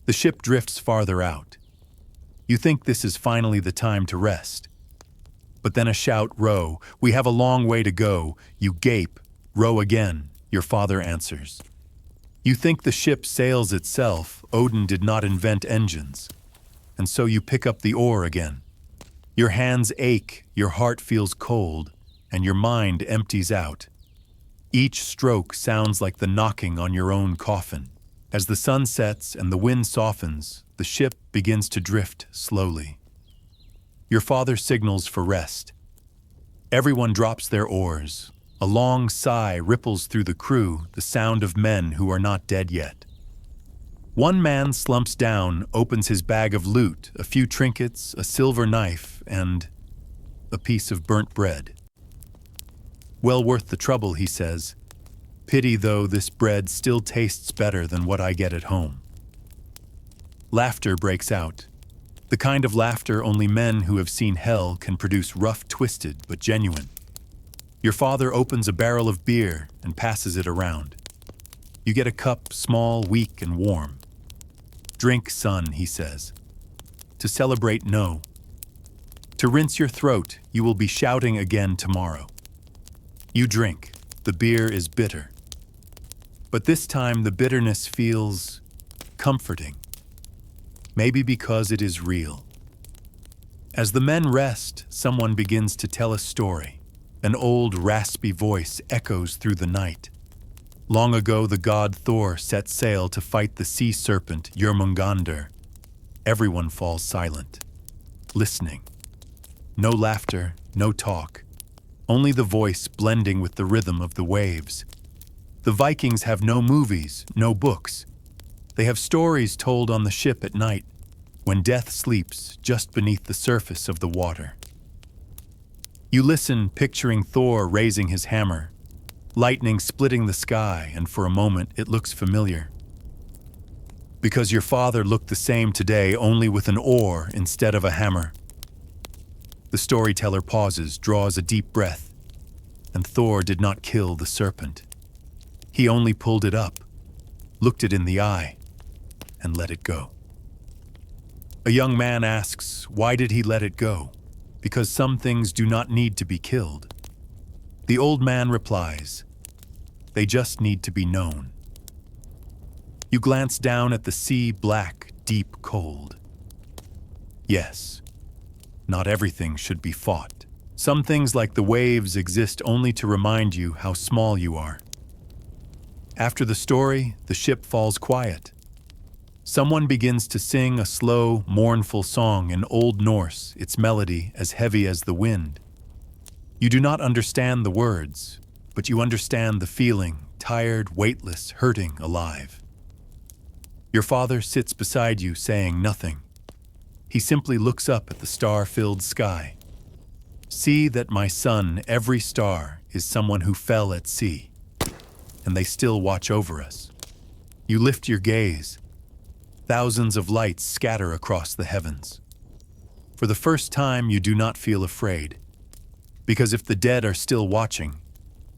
The ship drifts farther out. You think this is finally the time to rest. But then a shout, row. We have a long way to go. You gape. Row again, your father answers. You think the ship sails itself. Odin did not invent engines. And so you pick up the oar again. Your hands ache, your heart feels cold, and your mind empties out. Each stroke sounds like the knocking on your own coffin. As the sun sets and the wind softens, the ship begins to drift slowly. Your father signals for rest. Everyone drops their oars. A long sigh ripples through the crew, the sound of men who are not dead yet. One man slumps down, opens his bag of loot, a few trinkets, a silver knife, and a piece of burnt bread. Well worth the trouble, he says. Pity, though, this bread still tastes better than what I get at home. Laughter breaks out. The kind of laughter only men who have seen hell can produce, rough, twisted, but genuine. Your father opens a barrel of beer and passes it around. You get a cup, small, weak, and warm. Drink, son, he says. To celebrate, no. To rinse your throat, you will be shouting again tomorrow. You drink. The beer is bitter. But this time the bitterness feels comforting. Maybe because it is real. As the men rest, someone begins to tell a story. An old, raspy voice echoes through the night. Long ago, the god Thor set sail to fight the sea serpent Jörmungandr. Everyone falls silent, listening. No laughter, no talk. Only the voice blending with the rhythm of the waves. The Vikings have no movies, no books. They have stories told on the ship at night, when death sleeps just beneath the surface of the water. You listen, picturing Thor raising his hammer, lightning splitting the sky, and for a moment it looks familiar. Because your father looked the same today, only with an oar instead of a hammer. The storyteller pauses, draws a deep breath, and Thor did not kill the serpent. He only pulled it up, looked it in the eye, and let it go. A young man asks, why did he let it go? Because some things do not need to be killed. The old man replies, they just need to be known. You glance down at the sea, black, deep, cold. Yes, not everything should be fought. Some things like the waves exist only to remind you how small you are. After the story, the ship falls quiet. Someone begins to sing a slow, mournful song in Old Norse, its melody as heavy as the wind. You do not understand the words, but you understand the feeling, tired, weightless, hurting, alive. Your father sits beside you, saying nothing. He simply looks up at the star-filled sky. See that, my son, every star is someone who fell at sea, and they still watch over us. You lift your gaze. Thousands of lights scatter across the heavens. For the first time, you do not feel afraid. Because if the dead are still watching,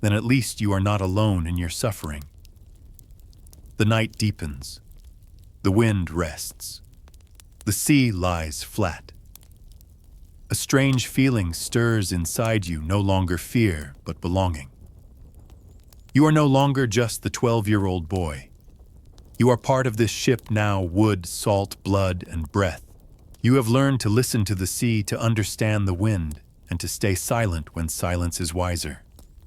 then at least you are not alone in your suffering. The night deepens. The wind rests. The sea lies flat. A strange feeling stirs inside you, no longer fear, but belonging. You are no longer just the 12-year-old boy. You are part of this ship now, wood, salt, blood, and breath. You have learned to listen to the sea, to understand the wind, and to stay silent when silence is wiser.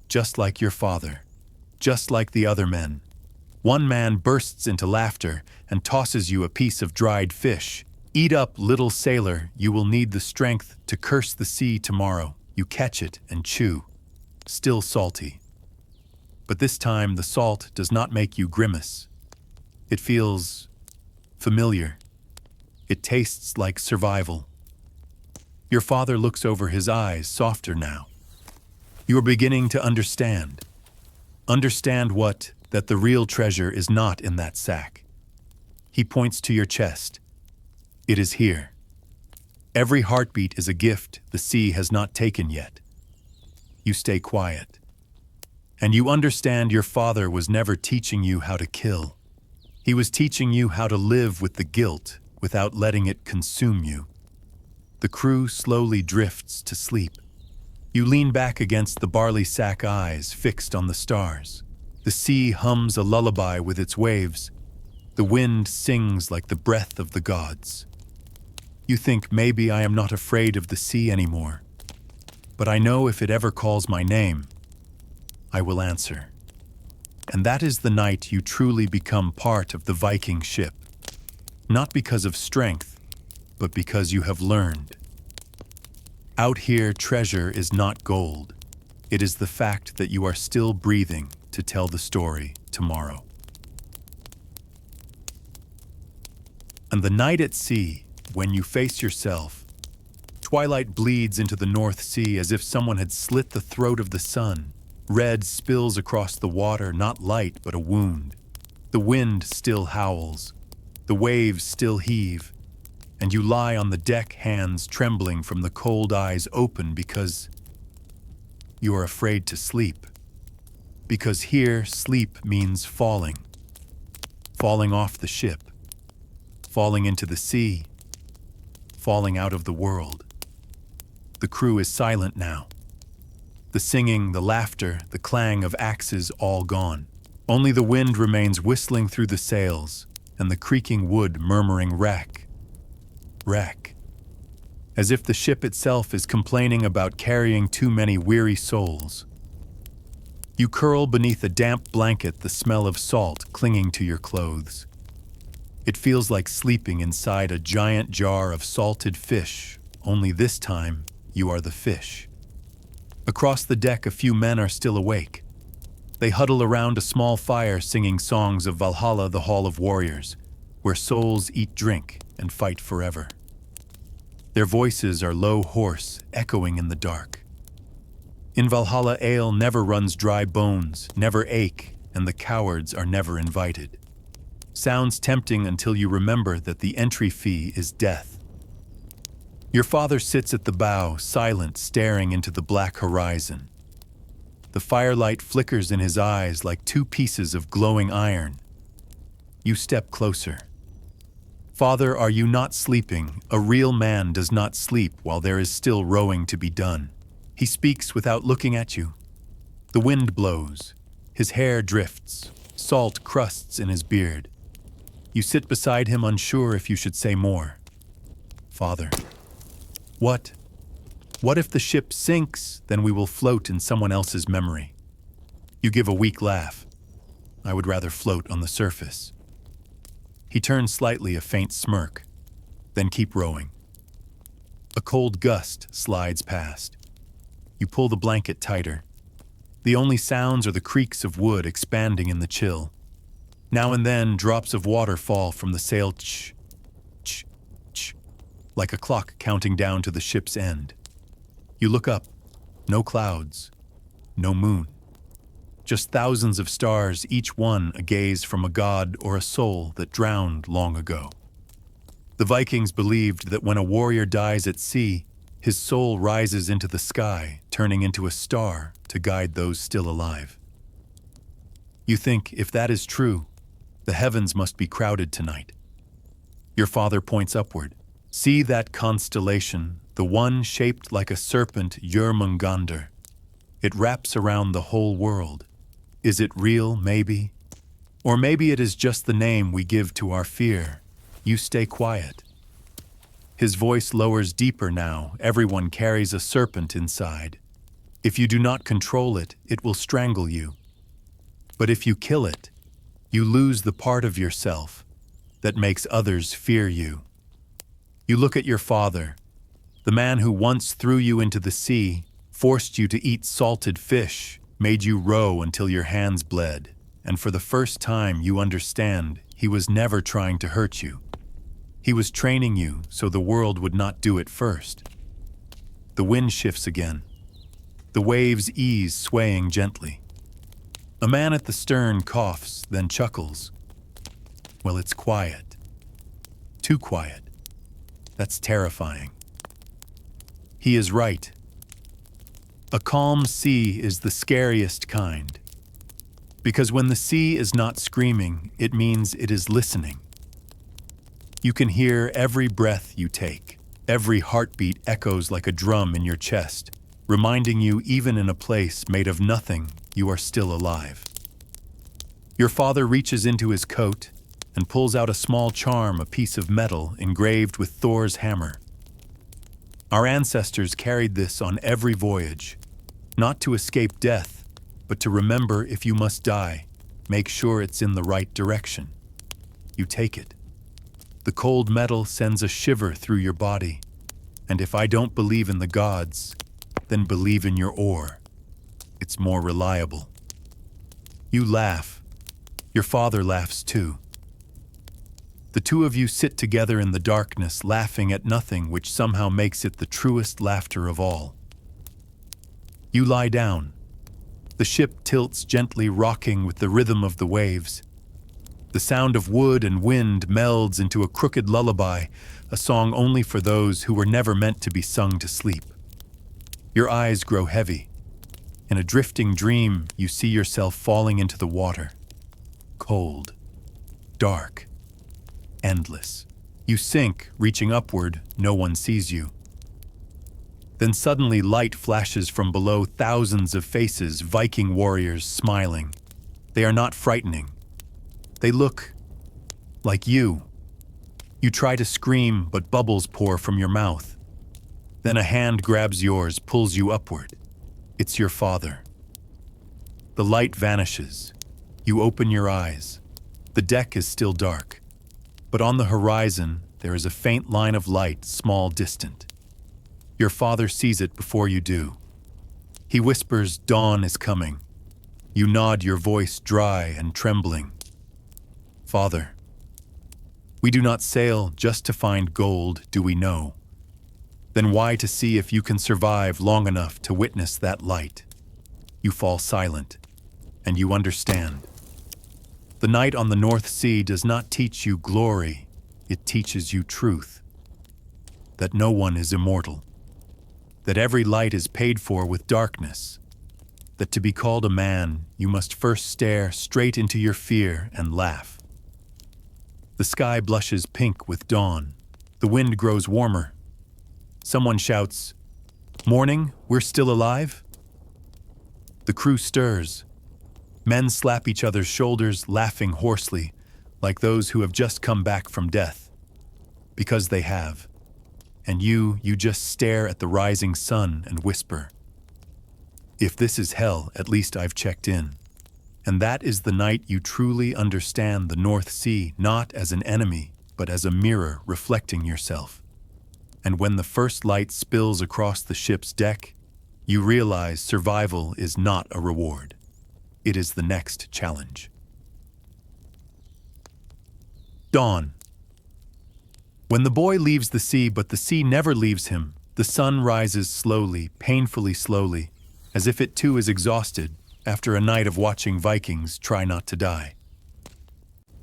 Just like your father. Just like the other men. One man bursts into laughter and tosses you a piece of dried fish. Eat up, little sailor, you will need the strength to curse the sea tomorrow. You catch it and chew. Still salty. But this time the salt does not make you grimace. It feels familiar. It tastes like survival. Your father looks over, his eyes softer now. You are beginning to understand. Understand what? That the real treasure is not in that sack. He points to your chest. It is here. Every heartbeat is a gift the sea has not taken yet. You stay quiet. And you understand your father was never teaching you how to kill. He was teaching you how to live with the guilt without letting it consume you. The crew slowly drifts to sleep. You lean back against the barley sack, eyes fixed on the stars. The sea hums a lullaby with its waves. The wind sings like the breath of the gods. You think, maybe I am not afraid of the sea anymore. But I know if it ever calls my name, I will answer. And that is the night you truly become part of the Viking ship. Not because of strength, but because you have learned. Out here, treasure is not gold. It is the fact that you are still breathing to tell the story tomorrow. And the night at sea, when you face yourself, twilight bleeds into the North Sea as if someone had slit the throat of the sun. Red spills across the water, not light, but a wound. The wind still howls. The waves still heave. And you lie on the deck, hands trembling from the cold, eyes open because you are afraid to sleep. Because here, sleep means falling. Falling off the ship. Falling into the sea. Falling out of the world. The crew is silent now. The singing, the laughter, the clang of axes all gone. Only the wind remains whistling through the sails, and the creaking wood murmuring wreck. Wreck. As if the ship itself is complaining about carrying too many weary souls. You curl beneath a damp blanket, the smell of salt clinging to your clothes. It feels like sleeping inside a giant jar of salted fish, only this time you are the fish. Across the deck, a few men are still awake. They huddle around a small fire singing songs of Valhalla, the Hall of Warriors, where souls eat, drink, and fight forever. Their voices are low, hoarse, echoing in the dark. In Valhalla, ale never runs dry, bones never ache, and the cowards are never invited. Sounds tempting until you remember that the entry fee is death. Your father sits at the bow, silent, staring into the black horizon. The firelight flickers in his eyes like two pieces of glowing iron. You step closer. Father, are you not sleeping? A real man does not sleep while there is still rowing to be done. He speaks without looking at you. The wind blows. His hair drifts. Salt crusts in his beard. You sit beside him, unsure if you should say more. Father. What? What if the ship sinks? Then we will float in someone else's memory. You give a weak laugh. I would rather float on the surface. He turns slightly, a faint smirk, then keep rowing. A cold gust slides past. You pull the blanket tighter. The only sounds are the creaks of wood expanding in the chill. Now and then, drops of water fall from the sail, ch, ch, ch, like a clock counting down to the ship's end. You look up. No clouds. No moon. Just thousands of stars, each one a gaze from a god or a soul that drowned long ago. The Vikings believed that when a warrior dies at sea, his soul rises into the sky, turning into a star to guide those still alive. You think, if that is true, the heavens must be crowded tonight. Your father points upward. See that constellation, the one shaped like a serpent, Jörmungandr. It wraps around the whole world. Is it real, maybe? Or maybe it is just the name we give to our fear. You stay quiet. His voice lowers deeper now. Everyone carries a serpent inside. If you do not control it, it will strangle you. But if you kill it, you lose the part of yourself that makes others fear you. You look at your father, the man who once threw you into the sea, forced you to eat salted fish, made you row until your hands bled, and for the first time you understand he was never trying to hurt you. He was training you so the world would not do it first. The wind shifts again. The waves ease, swaying gently. A man at the stern coughs, then chuckles. Well, it's quiet. Too quiet. That's terrifying. He is right. A calm sea is the scariest kind. Because when the sea is not screaming, it means it is listening. You can hear every breath you take. Every heartbeat echoes like a drum in your chest, reminding you even in a place made of nothing, you are still alive. Your father reaches into his coat and pulls out a small charm, a piece of metal engraved with Thor's hammer. Our ancestors carried this on every voyage, not to escape death, but to remember if you must die, make sure it's in the right direction. You take it. The cold metal sends a shiver through your body, and if I don't believe in the gods, then believe in your oar. It's more reliable. You laugh. Your father laughs too. The two of you sit together in the darkness, laughing at nothing, which somehow makes it the truest laughter of all. You lie down. The ship tilts gently, rocking with the rhythm of the waves. The sound of wood and wind melds into a crooked lullaby, a song only for those who were never meant to be sung to sleep. Your eyes grow heavy. In a drifting dream, you see yourself falling into the water. Cold, dark, endless. You sink, reaching upward, no one sees you. Then suddenly light flashes from below, thousands of faces, Viking warriors smiling. They are not frightening. They look like you. You try to scream, but bubbles pour from your mouth. Then a hand grabs yours, pulls you upward. It's your father. The light vanishes. You open your eyes. The deck is still dark, but on the horizon there is a faint line of light, small, distant. Your father sees it before you do. He whispers, "Dawn is coming." You nod, your voice dry and trembling. Father, we do not sail just to find gold, do we know? Then why to see if you can survive long enough to witness that light? You fall silent, and you understand. The night on the North Sea does not teach you glory, it teaches you truth. That no one is immortal. That every light is paid for with darkness. That to be called a man, you must first stare straight into your fear and laugh. The sky blushes pink with dawn. The wind grows warmer. Someone shouts, "Morning, we're still alive?" The crew stirs. Men slap each other's shoulders, laughing hoarsely, like those who have just come back from death. Because they have. And you just stare at the rising sun and whisper, "If this is hell, at least I've checked in." And that is the night you truly understand the North Sea, not as an enemy, but as a mirror reflecting yourself. And when the first light spills across the ship's deck, you realize survival is not a reward. It is the next challenge. Dawn. When the boy leaves the sea, but the sea never leaves him, the sun rises slowly, painfully slowly, as if it too is exhausted after a night of watching Vikings try not to die.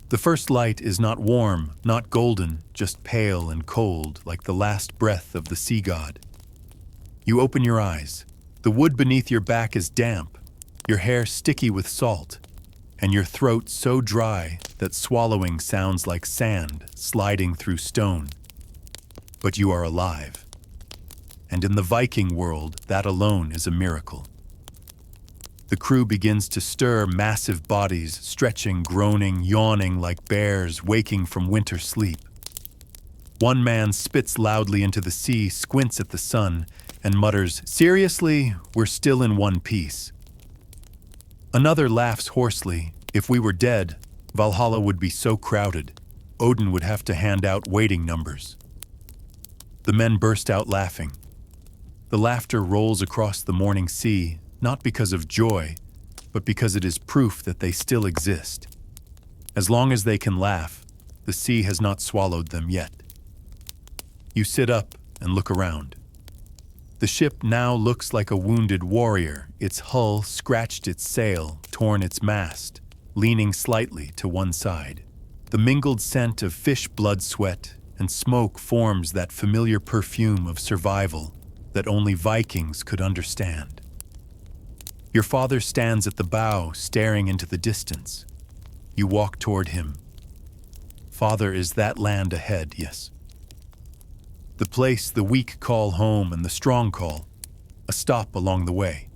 The first light is not warm, not golden, just pale and cold, like the last breath of the sea god. You open your eyes. The wood beneath your back is damp, your hair sticky with salt, and your throat so dry that swallowing sounds like sand sliding through stone. But you are alive. And in the Viking world, that alone is a miracle. The crew begins to stir, massive bodies stretching, groaning, yawning like bears waking from winter sleep. One man spits loudly into the sea, squints at the sun, and mutters, "Seriously, we're still in one piece." Another laughs hoarsely. "If we were dead, Valhalla would be so crowded. Odin would have to hand out waiting numbers." The men burst out laughing. The laughter rolls across the morning sea, not because of joy, but because it is proof that they still exist. As long as they can laugh, the sea has not swallowed them yet. You sit up and look around. The ship now looks like a wounded warrior, its hull scratched, its sail torn, its mast leaning slightly to one side. The mingled scent of fish blood, sweat, and smoke forms that familiar perfume of survival that only Vikings could understand. Your father stands at the bow, staring into the distance. You walk toward him. "Father, is that land ahead?" "Yes." The place the weak call home and the strong call a stop along the way.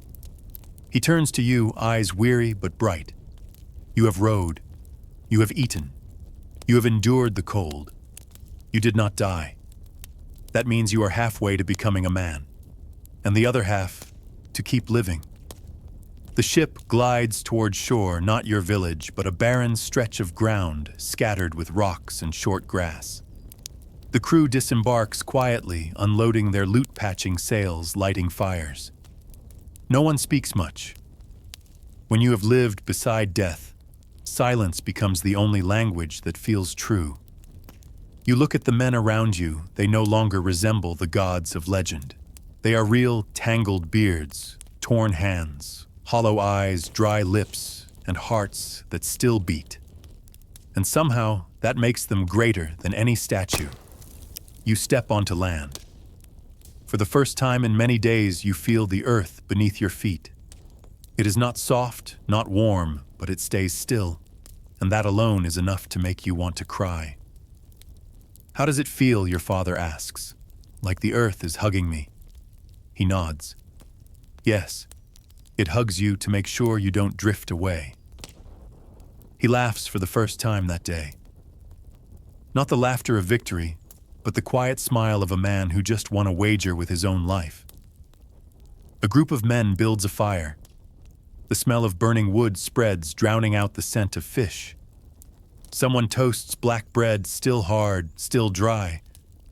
He turns to you, eyes weary but bright. You have rowed. You have eaten. You have endured the cold. You did not die. That means you are halfway to becoming a man, and the other half to keep living. The ship glides toward shore, not your village, but a barren stretch of ground scattered with rocks and short grass. The crew disembarks quietly, unloading their loot-patching sails, lighting fires. No one speaks much. When you have lived beside death, silence becomes the only language that feels true. You look at the men around you, they no longer resemble the gods of legend. They are real, tangled beards, torn hands, hollow eyes, dry lips, and hearts that still beat. And somehow, that makes them greater than any statue. You step onto land. For the first time in many days, you feel the earth beneath your feet. It is not soft, not warm, but it stays still, and that alone is enough to make you want to cry. "How does it feel?" your father asks. "Like the earth is hugging me." He nods. "Yes, it hugs you to make sure you don't drift away." He laughs for the first time that day. Not the laughter of victory, but the quiet smile of a man who just won a wager with his own life. A group of men builds a fire. The smell of burning wood spreads, drowning out the scent of fish. Someone toasts black bread, still hard, still dry,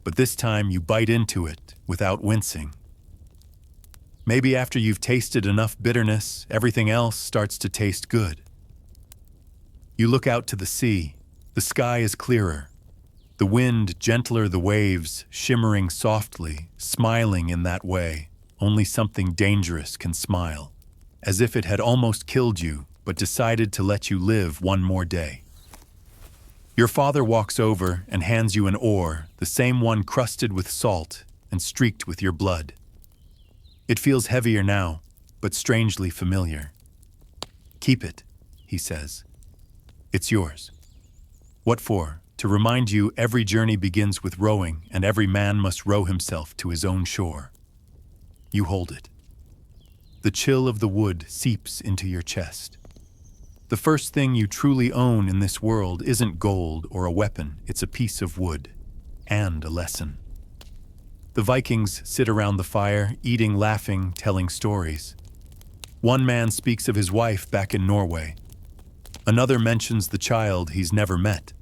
but this time you bite into it without wincing. Maybe after you've tasted enough bitterness, everything else starts to taste good. You look out to the sea. The sky is clearer. The wind gentler, the waves shimmering softly, smiling in that way. Only something dangerous can smile, as if it had almost killed you, but decided to let you live one more day. Your father walks over and hands you an oar, the same one crusted with salt and streaked with your blood. It feels heavier now, but strangely familiar. "Keep it," he says. "It's yours." "What for?" "To remind you every journey begins with rowing, and every man must row himself to his own shore." You hold it. The chill of the wood seeps into your chest. The first thing you truly own in this world isn't gold or a weapon, it's a piece of wood and a lesson. The Vikings sit around the fire, eating, laughing, telling stories. One man speaks of his wife back in Norway. Another mentions the child he's never met.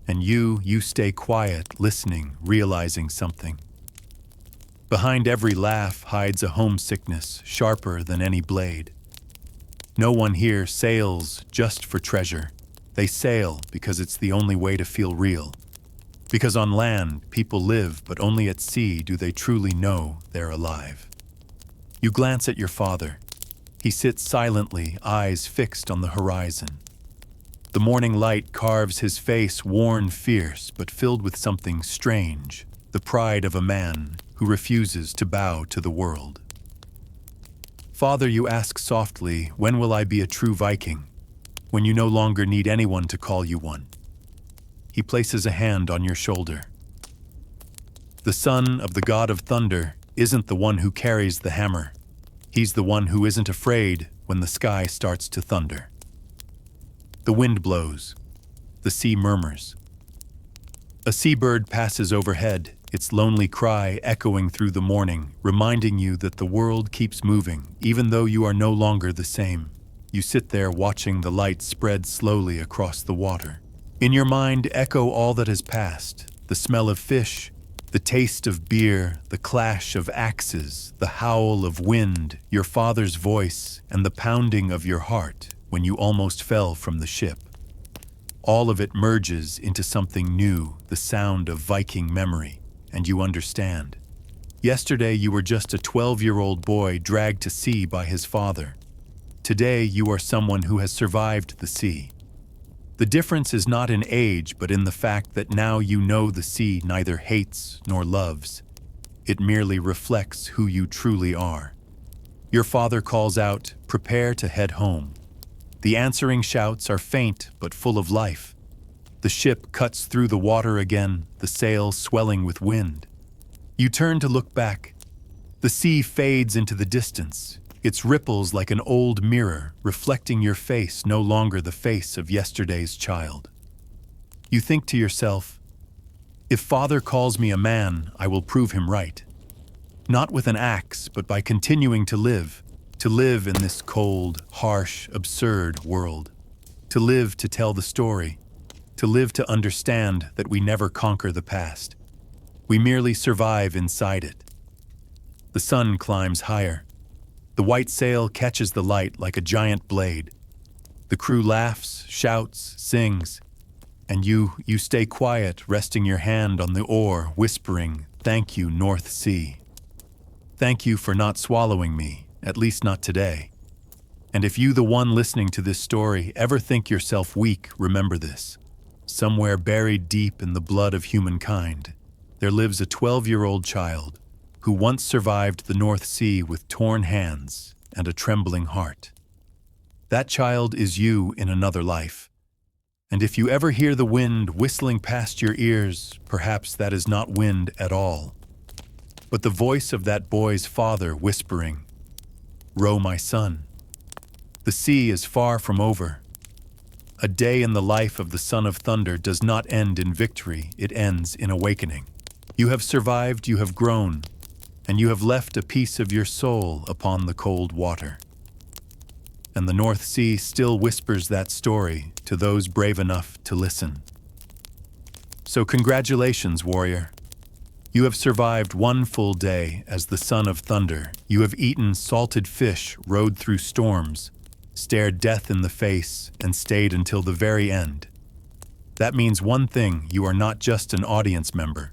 And you stay quiet, listening, realizing something. Behind every laugh hides a homesickness sharper than any blade. No one here sails just for treasure. They sail because it's the only way to feel real. Because on land, people live, but only at sea do they truly know they're alive. You glance at your father. He sits silently, eyes fixed on the horizon. The morning light carves his face, worn, fierce, but filled with something strange, the pride of a man who refuses to bow to the world. "Father," you ask softly, "when will I be a true Viking? when you no longer need anyone to call you one. He places a hand on your shoulder. The son of the god of thunder isn't the one who carries the hammer. He's the one who isn't afraid when the sky starts to thunder. The wind blows. The sea murmurs. A seabird passes overhead, its lonely cry echoing through the morning, reminding you that the world keeps moving, even though you are no longer the same. You sit there watching the light spread slowly across the water. In your mind echo all that has passed, the smell of fish, the taste of beer, the clash of axes, the howl of wind, your father's voice, and the pounding of your heart when you almost fell from the ship. All of it merges into something new, the sound of Viking memory, and you understand. Yesterday you were just a 12-year-old boy dragged to sea by his father. Today you are someone who has survived the sea. The difference is not in age, but in the fact that now you know the sea neither hates nor loves. It merely reflects who you truly are. Your father calls out, "Prepare to head home." The answering shouts are faint but full of life. The ship cuts through the water again, the sails swelling with wind. You turn to look back. The sea fades into the distance, its ripples like an old mirror, reflecting your face, no longer the face of yesterday's child. You think to yourself, if father calls me a man, I will prove him right. Not with an axe, but by continuing to live in this cold, harsh, absurd world. To live to tell the story. To live to understand that we never conquer the past. We merely survive inside it. The sun climbs higher. The white sail catches the light like a giant blade. The crew laughs, shouts, sings, and you stay quiet, resting your hand on the oar, whispering, "Thank you, North Sea. Thank you for not swallowing me. At least not today." And if you, the one listening to this story, ever think yourself weak, remember this. Somewhere buried deep in the blood of humankind, there lives a 12-year-old child who once survived the North Sea with torn hands and a trembling heart. That child is you in another life. And if you ever hear the wind whistling past your ears, perhaps that is not wind at all, but the voice of that boy's father whispering, "Row, my son. The sea is far from over." A day in the life of the Son of Thunder does not end in victory, it ends in awakening. You have survived, you have grown, and you have left a piece of your soul upon the cold water. And the North Sea still whispers that story to those brave enough to listen. So congratulations, warrior. You have survived one full day as the Son of Thunder. You have eaten salted fish, rode through storms, stared death in the face, and stayed until the very end. That means one thing: you are not just an audience member.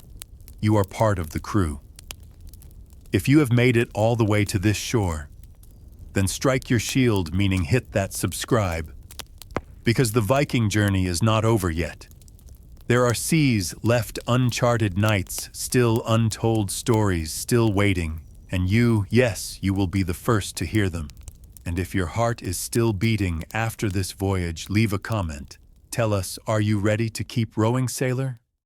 You are part of the crew. If you have made it all the way to this shore, then strike your shield, meaning hit that subscribe, because the Viking journey is not over yet. There are seas left, uncharted nights, still untold stories, still waiting, and you, yes, you will be the first to hear them. And if your heart is still beating after this voyage, leave a comment. Tell us, are you ready to keep rowing, sailor?